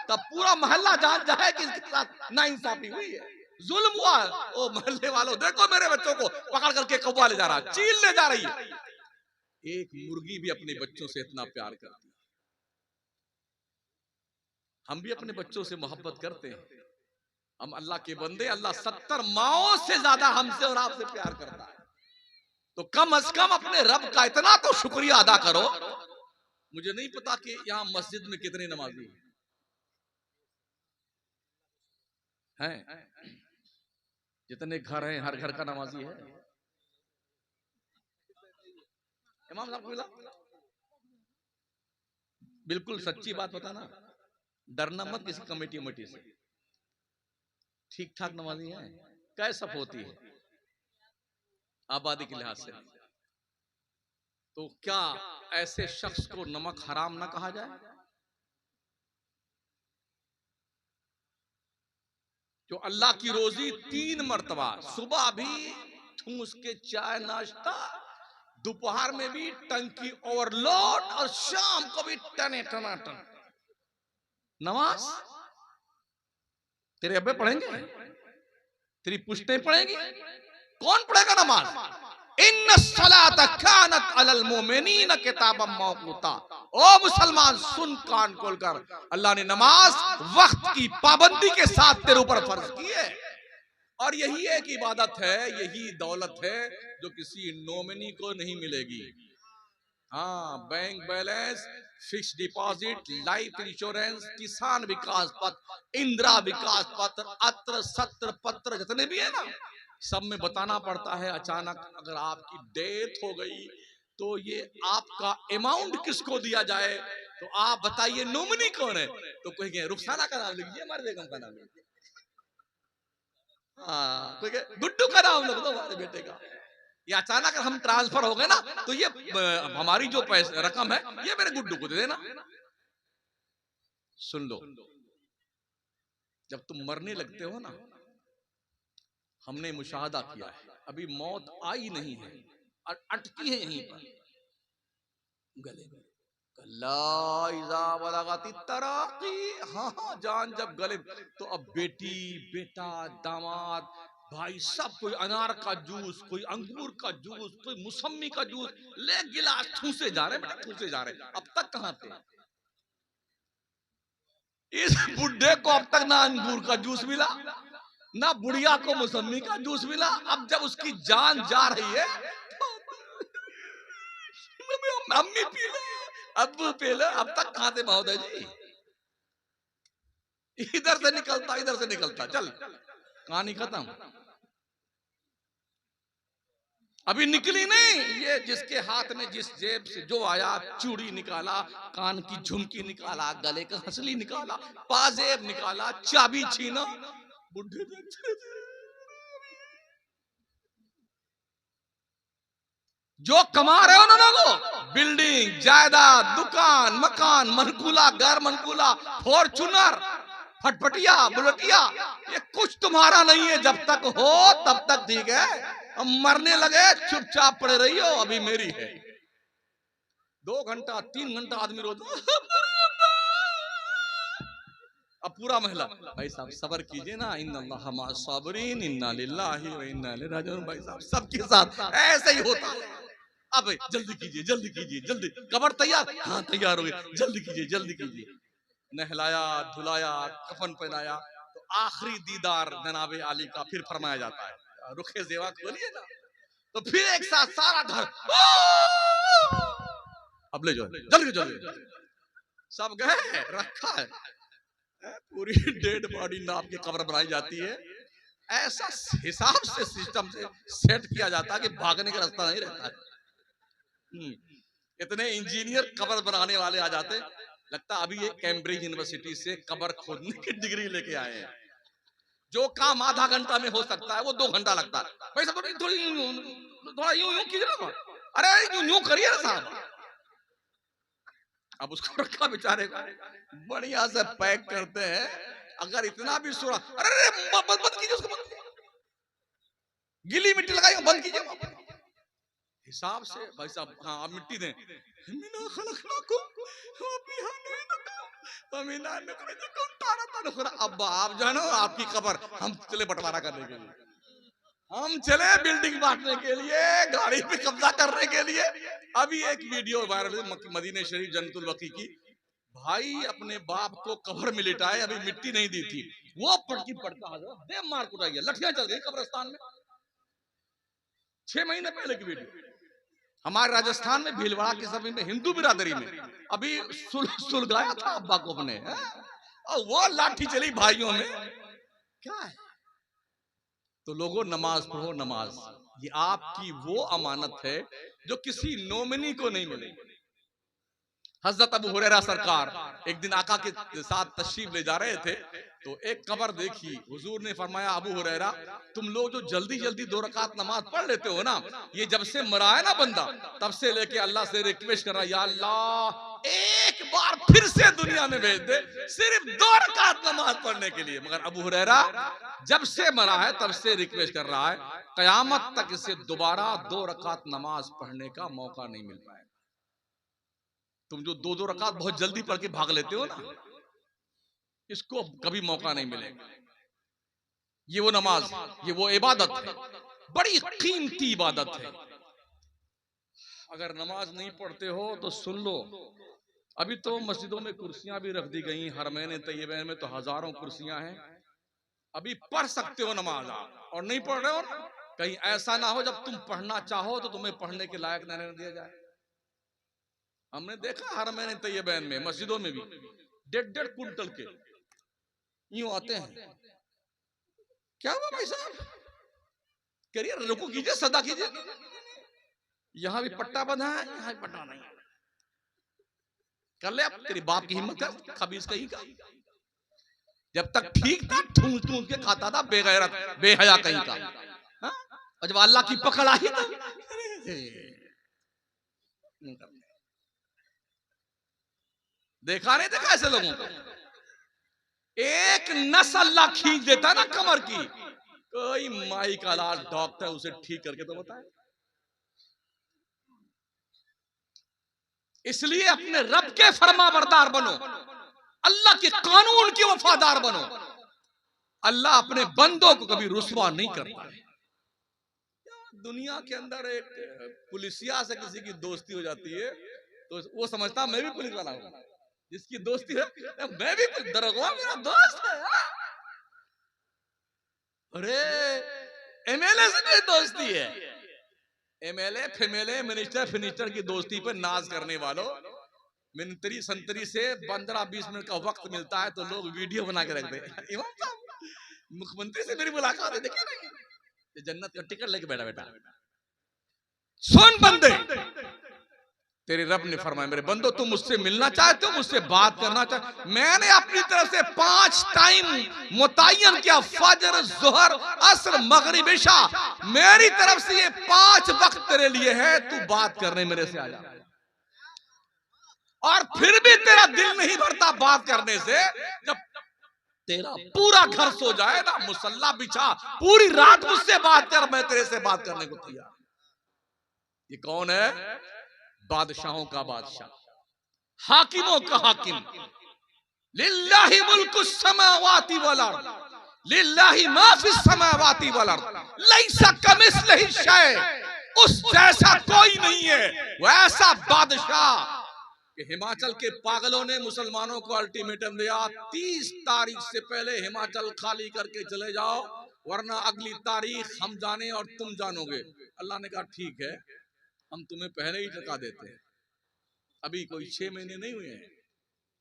तब पूरा मोहल्ला जान जाए कि इसके साथ नाइंसाफी हुई है, जुल्म हुआ। ओ मोहल्ले वालों, देखो मेरे बच्चों को पकड़ करके कौवा ले जा रहा है, चील ले जा रही है। एक मुर्गी भी अपने बच्चों से इतना प्यार करती है। हम भी अपने बच्चों से मोहब्बत करते हैं। हम अल्लाह के बंदे, अल्लाह 70 माओं से ज्यादा हमसे और आपसे प्यार करता है, तो कम से कम अपने रब का इतना तो शुक्रिया अदा करो। मुझे नहीं पता कि यहां मस्जिद में कितने नमाजी हैं। जितने घर हैं हर घर का नमाजी है। इमाम साहब को मिला? बिल्कुल सच्ची बात बताना, डरना मत किसी कमेटी उमेटी से। ठीक ठाक नमाजी है, कैसफ होती है आबादी के लिहाज से। तो क्या ऐसे शख्स को नमक हराम ना कहा जाए जो अल्लाह की रोजी 3 मर्तबा, सुबह भी ठूस के चाय नाश्ता, दोपहर में भी टंकी ओवरलोड, और शाम को भी टने टनाटन नमाज। तेरे अब्बे पढ़ेंगे, तेरी पुश्तें पढ़ेंगी, कौन पढ़ेगा नमाज? इन्ना सलात कानत अलल मोमिनीन किताबम मौकूता। ओ मुसलमान सुन कान खोलकर, अल्लाह ने नमाज वक्त की पाबंदी के साथ तेरे ऊपर फर्ज की है। और यही एक इबादत है, यही दौलत है जो किसी नॉमिनी को नहीं मिलेगी। हाँ, bank balance, fix deposit, life insurance, किसान विकास पत्र, इंदिरा विकास पत्र, अत्र सत्र पत्र जितने भी है ना, सब में बताना पड़ता है। अचानक अगर आपकी डेथ हो गई तो ये आपका अमाउंट किसको दिया जाए, तो आप बताइए नॉमिनी कौन है? तो कोई कहे रुखसाना का नाम लिखिए, हमारे बेगम का नाम लिखिए। हाँ, कोई कहे गुड्डू का नाम लिख दो हमारे बेटे का। ये अचानक हम ट्रांसफर हो गए ना, तो ये हमारी जो पैसे रकम है ये मेरे गुड्डू को दे देना। सुन लो, जब तुम मरने लगते हो ना, हमने मुशाहदा किया है, अभी मौत आई नहीं है और अटकी है यहीं पर गले में। हाँ हाँ, जान जब गले, तो अब बेटी, बेटा, दामाद, भाई सब, कोई अनार का जूस, कोई अंगूर का जूस, कोई मौसमी का जूस ले गिलास ठूसे जा रहे हैं, बेटा ठूसे जा रहे हैं। अब तक कहां थे? इस बुढ़े को अब तक ना अंगूर का जूस मिला, ना बुढ़िया को मौसमी का जूस मिला। अब जब उसकी जान जा रही है, मम्मी पी लो, अब्बू पी लो, अब तक कहां थे महोदय जी? इधर से निकलता, इधर से निकलता, चल कहानी खत्म। अभी निकली नहीं। ये जिसके हाथ में जिस जेब से जो आया, चूड़ी निकाला, कान की झुमकी निकाला, गले का हंसली निकाला, पाजेब निकाला, चाबी छीना, बुढ़े देखते थे। जो कमा रहे हो ना लोगों, बिल्डिंग, जायदाद, दुकान, मकान, मनकूला, घर मनकूला, फॉर्चूनर, फटफटिया, बुलेटिया, ये कुछ तुम्हारा नहीं है। जब तक हो तब तक ठीक है, अब मरने लगे चुपचाप पड़े रही हो, अभी मेरी है। 2 घंटा 3 घंटा आदमी रोता, अब पूरा महला, भाई साहब सब्र कीजिए ना, इन्नल्लाह मअस साबिरीन, इन्ना लिल्लाहि व इन्ना इलैहि राजिऊन। भाई साहब सबके साथ ऐसे ही होता है। अब जल्दी कीजिए, जल्दी कीजिए, जल्दी, कब्र तैयार? हाँ तैयार हो गई, जल्दी कीजिए, जल्दी कीजिए। नहलाया, धुलाया, कफन पहनाया, तो आखिरी दीदार जनाबे आली का फिर फरमाया जाता है, रुखे जेवा खोलिए ना, तो फिर एक साथ सारा घर, अब ले जाओ, जल्दी जल्दी, सब गए, रखा है। पूरी डेड बॉडी नाप के कब्र बनाई जाती है। ऐसा हिसाब से सिस्टम से सेट किया जाता है कि भागने का रास्ता नहीं रहता है। इतने इंजीनियर कब्र बनाने वाले आ जाते, लगता अभी ये कैम्ब्रिज यूनिवर्सिटी से कब्र खोदने की डिग्री लेके आए हैं। जो काम आधा घंटा में हो सकता है वो 2 घंटा लगता है। भाई साहब थोड़ा यूं यूं कीजिए ना, अरे यूं यूं करिए ना साहब। अब उसको रखा बेचारे को, बढ़िया से पैक करते हैं। अगर इतना भी सुना, अरे बंद कीजिए उसको, गीली मिट्टी लगाइए, बंद कीजिए हिसाब से। भाई साहब हाँ आप मिट्टी दें। अब आप जो है ना आपकी कब्र हम चले बंटवारा करने के लिए, हम चले बिल्डिंग बांटने के लिए, गाड़ी पे कब्जा करने के लिए। अभी एक वीडियो वायरल मदीने शरीफ जन्नतुल बकी की, भाई अपने बाप को कब्र में लिटाए, अभी मिट्टी नहीं दी थी, वो पटकी पड़ता दे मार कुटाई, लठियां चल गई कब्रिस्तान में। 6 महीने पहले की वीडियो। हमारे राजस्थान में भीलवाड़ा के समय में हिंदू बिरादरी में अभी सुलगाया था अब्बा को अपने, और वो लाठी चली भाइयों में। क्या है? तो लोगों नमाज पढ़ो, नमाज ये आपकी वो अमानत है जो किसी नोमिनी को नहीं मिलेगी। हजरत अबू हुरैरा सरकार एक दिन आका के साथ तशरीफ ले जा रहे थे, तो एक कब्र देखी। हुजूर ने फरमाया अबू हुरैरा तुम लोग जो जल्दी जल्दी 2 रकात नमाज पढ़ लेते हो ना, ये जब से मरा है ना बंदा तब से लेके अल्लाह से रिक्वेस्ट कर रहा है, या अल्लाह एक बार फिर से दुनिया में भेज दे सिर्फ 2 रकात नमाज पढ़ने के लिए। मगर अबू हुरैरा जब से मरा है तब से रिक्वेस्ट कर रहा है, कयामत तक इसे दोबारा 2 रकात नमाज पढ़ने का मौका नहीं मिल पाएगा। तुम जो 2 रकात बहुत जल्दी पढ़ के भाग लेते हो ना, इसको कभी मौका नहीं मिलेगा। ये वो नमाज, ये वो इबादत है, बड़ी कीमती इबादत है। अगर नमाज नहीं पढ़ते हो तो सुन लो, अभी तो मस्जिदों में कुर्सियां भी रख दी गई, हरमैन तैयबैन में तो हजारों कुर्सियां हैं। अभी पढ़ सकते हो नमाज आप, और नहीं पढ़ रहे हो ना, कहीं ऐसा ना हो जब तुम पढ़ना चाहो तो तुम्हें पढ़ने के लायक न रहने दिया जाए। हमने देखा हरमैन तैयबैन में मस्जिदों में भी 1.5 कुंटल के यूं आते हैं। क्या हुआ भाई साहब, करिए रुको कीजिए, सदा कीजिए। यहां भी पट्टा बंधा है, यहां भी पट्टा नहीं है। कर ले, अब तेरी बाप की हिम्मत है खबीस कहीं का। जब तक ठीक था ठूंस ठूंस के खाता था, बेगैरत बेहया कहीं का। हा? और जब अल्लाह की पकड़ आई तो देखा नहीं देखा ऐसे लोगों को। एक नस अल्लाह खींच देता ना कमर की, कोई माई का लाल डॉक्टर उसे ठीक करके तो बताए। इसलिए अपने रब के फरमाबरदार बनो, अल्लाह के कानून के वफादार बनो। अल्लाह अपने बंदों को कभी रुसवा नहीं करता है। दुनिया के अंदर एक पुलिसिया से किसी की दोस्ती हो जाती है तो वो समझता मैं भी पुलिस वाला हूं। जिसकी दोस्ती है मैं भी दरोगा मेरा दोस्त है। अरे एमएलए से भी दोस्ती है। एमएलए फिमेले मिनिस्टर फिनिस्टर की दोस्ती पर नाज करने वालों, मिनतरी संतरी से 15-20 मिनट का वक्त मिलता है तो लोग वीडियो बना के रख दे। इमाम साहब मुख्यमंत्री से मेरी मुलाकात है, देखिए नहीं जन्नत का टिकट लेके बैठा बेटा। सुन बंदे, तेरे रब ने फरमाया मेरे बंदो तुम मुझसे मिलना चाहते हो, मुझसे बात करना चाहते, मैंने अपनी तरफ से 5 टाइम मुतय्यन किया, फजर जोहर असर मगरिब इशा, मेरी तरफ से ये 5 वक्त तेरे लिए है, तू बात करने मेरे से आ जा। और फिर भी तेरा दिल नहीं भरता बात करने से, जब तेरा पूरा घर सो जाए ना, मुसल्ला बिछा पूरी रात मुझसे बात कर, मैं तेरे से बात करने को तैयार। ये कौन है? बादशाहों का बादशाह, हाकिमों का हाकिम। लिल्लाहि मुल्कुस समावाति वल अर्द, लिल्लाहि मा फिस समावाति वल अर्द, लैसा कमिस्लिहि शै, उस जैसा कोई नहीं है। वो ऐसा बादशाह कि हिमाचल के पागलों ने मुसलमानों को अल्टीमेटम दिया, 30 तारीख से पहले हिमाचल खाली करके चले जाओ, वरना अगली तारीख हम जाने और तुम जानोगे। अल्लाह ने कहा ठीक है, हम तुम्हें पहले ही टका देते हैं। अभी कोई 6 महीने नहीं हुए हैं,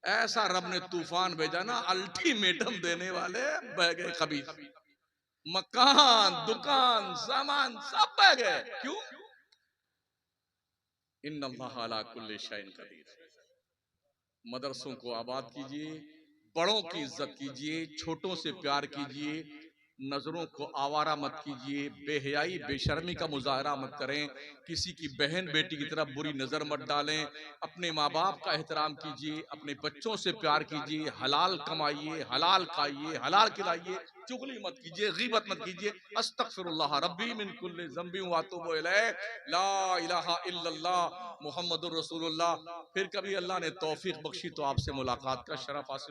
ऐसा रब ने तूफान भेजा ना, अल्टीमेटम देने वाले बह गए खबीस। मकान दुकान सामान सब बह गए। क्यों? इन्नल्लाह अला कुल्ली शैइन कदीर। मदरसों को आबाद कीजिए, बड़ों की इज्जत कीजिए, छोटों से प्यार कीजिए, नजरों को आवारा मत कीजिए, बेहयाई बेशर्मी का मुजाहरा मत करें, किसी की बहन बेटी की तरफ बुरी नजर मत डालें, अपने माँ बाप का एहतराम कीजिए, अपने बच्चों से प्यार कीजिए, हलाल कमाइए, हलाल खाइए, हलाल खिलाइए, चुगली मत कीजिए, गीबत मत कीजिए। अस्तगफिरुल्लाह रब्बी मिन कुल्ली ज़ंबि व अतूबु इलैह, ला इलाहा इल्लल्लाह मुहम्मदुर रसूलुल्लाह। फिर कभी अल्लाह ने तौफीक बख्शी तो आपसे मुलाकात का शरफ हासिल